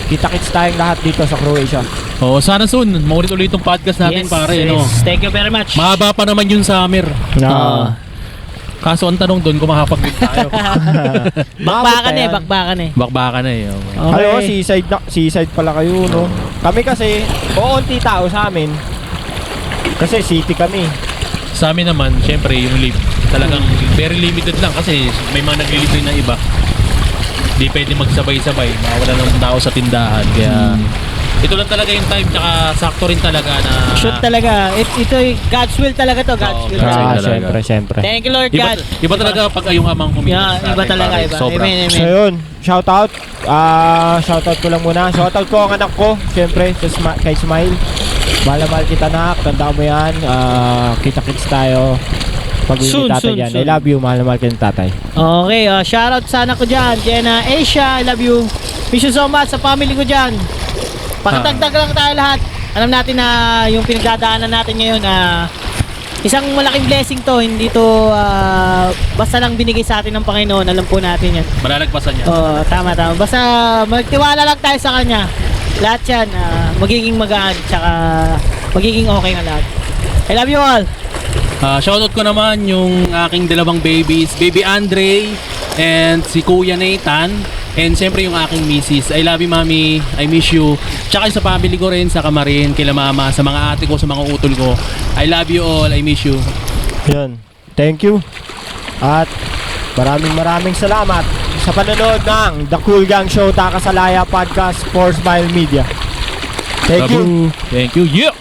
[SPEAKER 1] kita-kits tayong lahat dito sa Croatia.
[SPEAKER 3] Oo, sana soon. Maulit-ulit itong podcast natin, pare. No?
[SPEAKER 2] Thank you very much.
[SPEAKER 3] Mahaba pa naman yung summer.
[SPEAKER 1] Na
[SPEAKER 3] Kaso ang tanong doon kung makakapag-bid tayo.
[SPEAKER 2] Bakbakan eh, bakbakan eh.
[SPEAKER 3] Bakbaka na eh. Okay.
[SPEAKER 1] Alam mo, seaside pala kayo, no? Kami kasi, onti tao sa amin. Kasi city kami.
[SPEAKER 3] Sa amin naman, syempre, yung live, talagang very limited lang kasi may mga naglilibre na iba. Di pwede magsabay-sabay, mawala ng tao sa tindahan. Kaya ito lang talaga yung time, tsaka sakto rin talaga na...
[SPEAKER 2] Shoot talaga. Ito God's will talaga to. God's
[SPEAKER 3] Oo,
[SPEAKER 2] will.
[SPEAKER 3] God's will.
[SPEAKER 1] Syempre.
[SPEAKER 2] Thank you Lord
[SPEAKER 3] Iba,
[SPEAKER 2] God.
[SPEAKER 3] iba talaga pag yung amang kumita.
[SPEAKER 2] Yeah, iba talaga iba. Amen,
[SPEAKER 1] So
[SPEAKER 2] amen.
[SPEAKER 1] yun, shoutout. Shoutout ko lang muna. Shoutout ko ang anak ko, syempre, kay Smile. Mahal kita nak, tanda mo yan. Kita-kits tayo. Pag uwi
[SPEAKER 2] Soon,
[SPEAKER 1] ni tatay
[SPEAKER 2] soon,
[SPEAKER 1] yan. I
[SPEAKER 2] soon.
[SPEAKER 1] love you, mahal kita tatay.
[SPEAKER 2] Okay, shoutout sa anak ko dyan. Jenna, Asia, I love you. Miss you so much sa family ko dyan. Pakatagdag lang tayo lahat. Alam natin na yung pinagdadaanan natin ngayon, isang malaking blessing to. Hindi to basta lang binigay sa atin ng Panginoon. Alam po natin yan.
[SPEAKER 3] Malalagpasan niya.
[SPEAKER 2] Oo, tama. Basta magtiwala lang tayo sa Kanya. Lahat yan, magiging magaan, tsaka magiging okay na lahat. I love you all.
[SPEAKER 3] Shoutout ko naman yung aking dalawang babies, Baby Andre and si Kuya Nathan. And siyempre yung aking misis. I love you, mami. I miss you. Tsaka sa family ko rin, sa Kamarin, kila mama, sa mga ate ko, sa mga utol ko. I love you all. I miss you.
[SPEAKER 1] Yun. Thank you. At maraming salamat sa panonood ng The Cool Gang Show Takasalaya Podcast for Smile Media. Thank you.
[SPEAKER 3] Thank you. Yeah!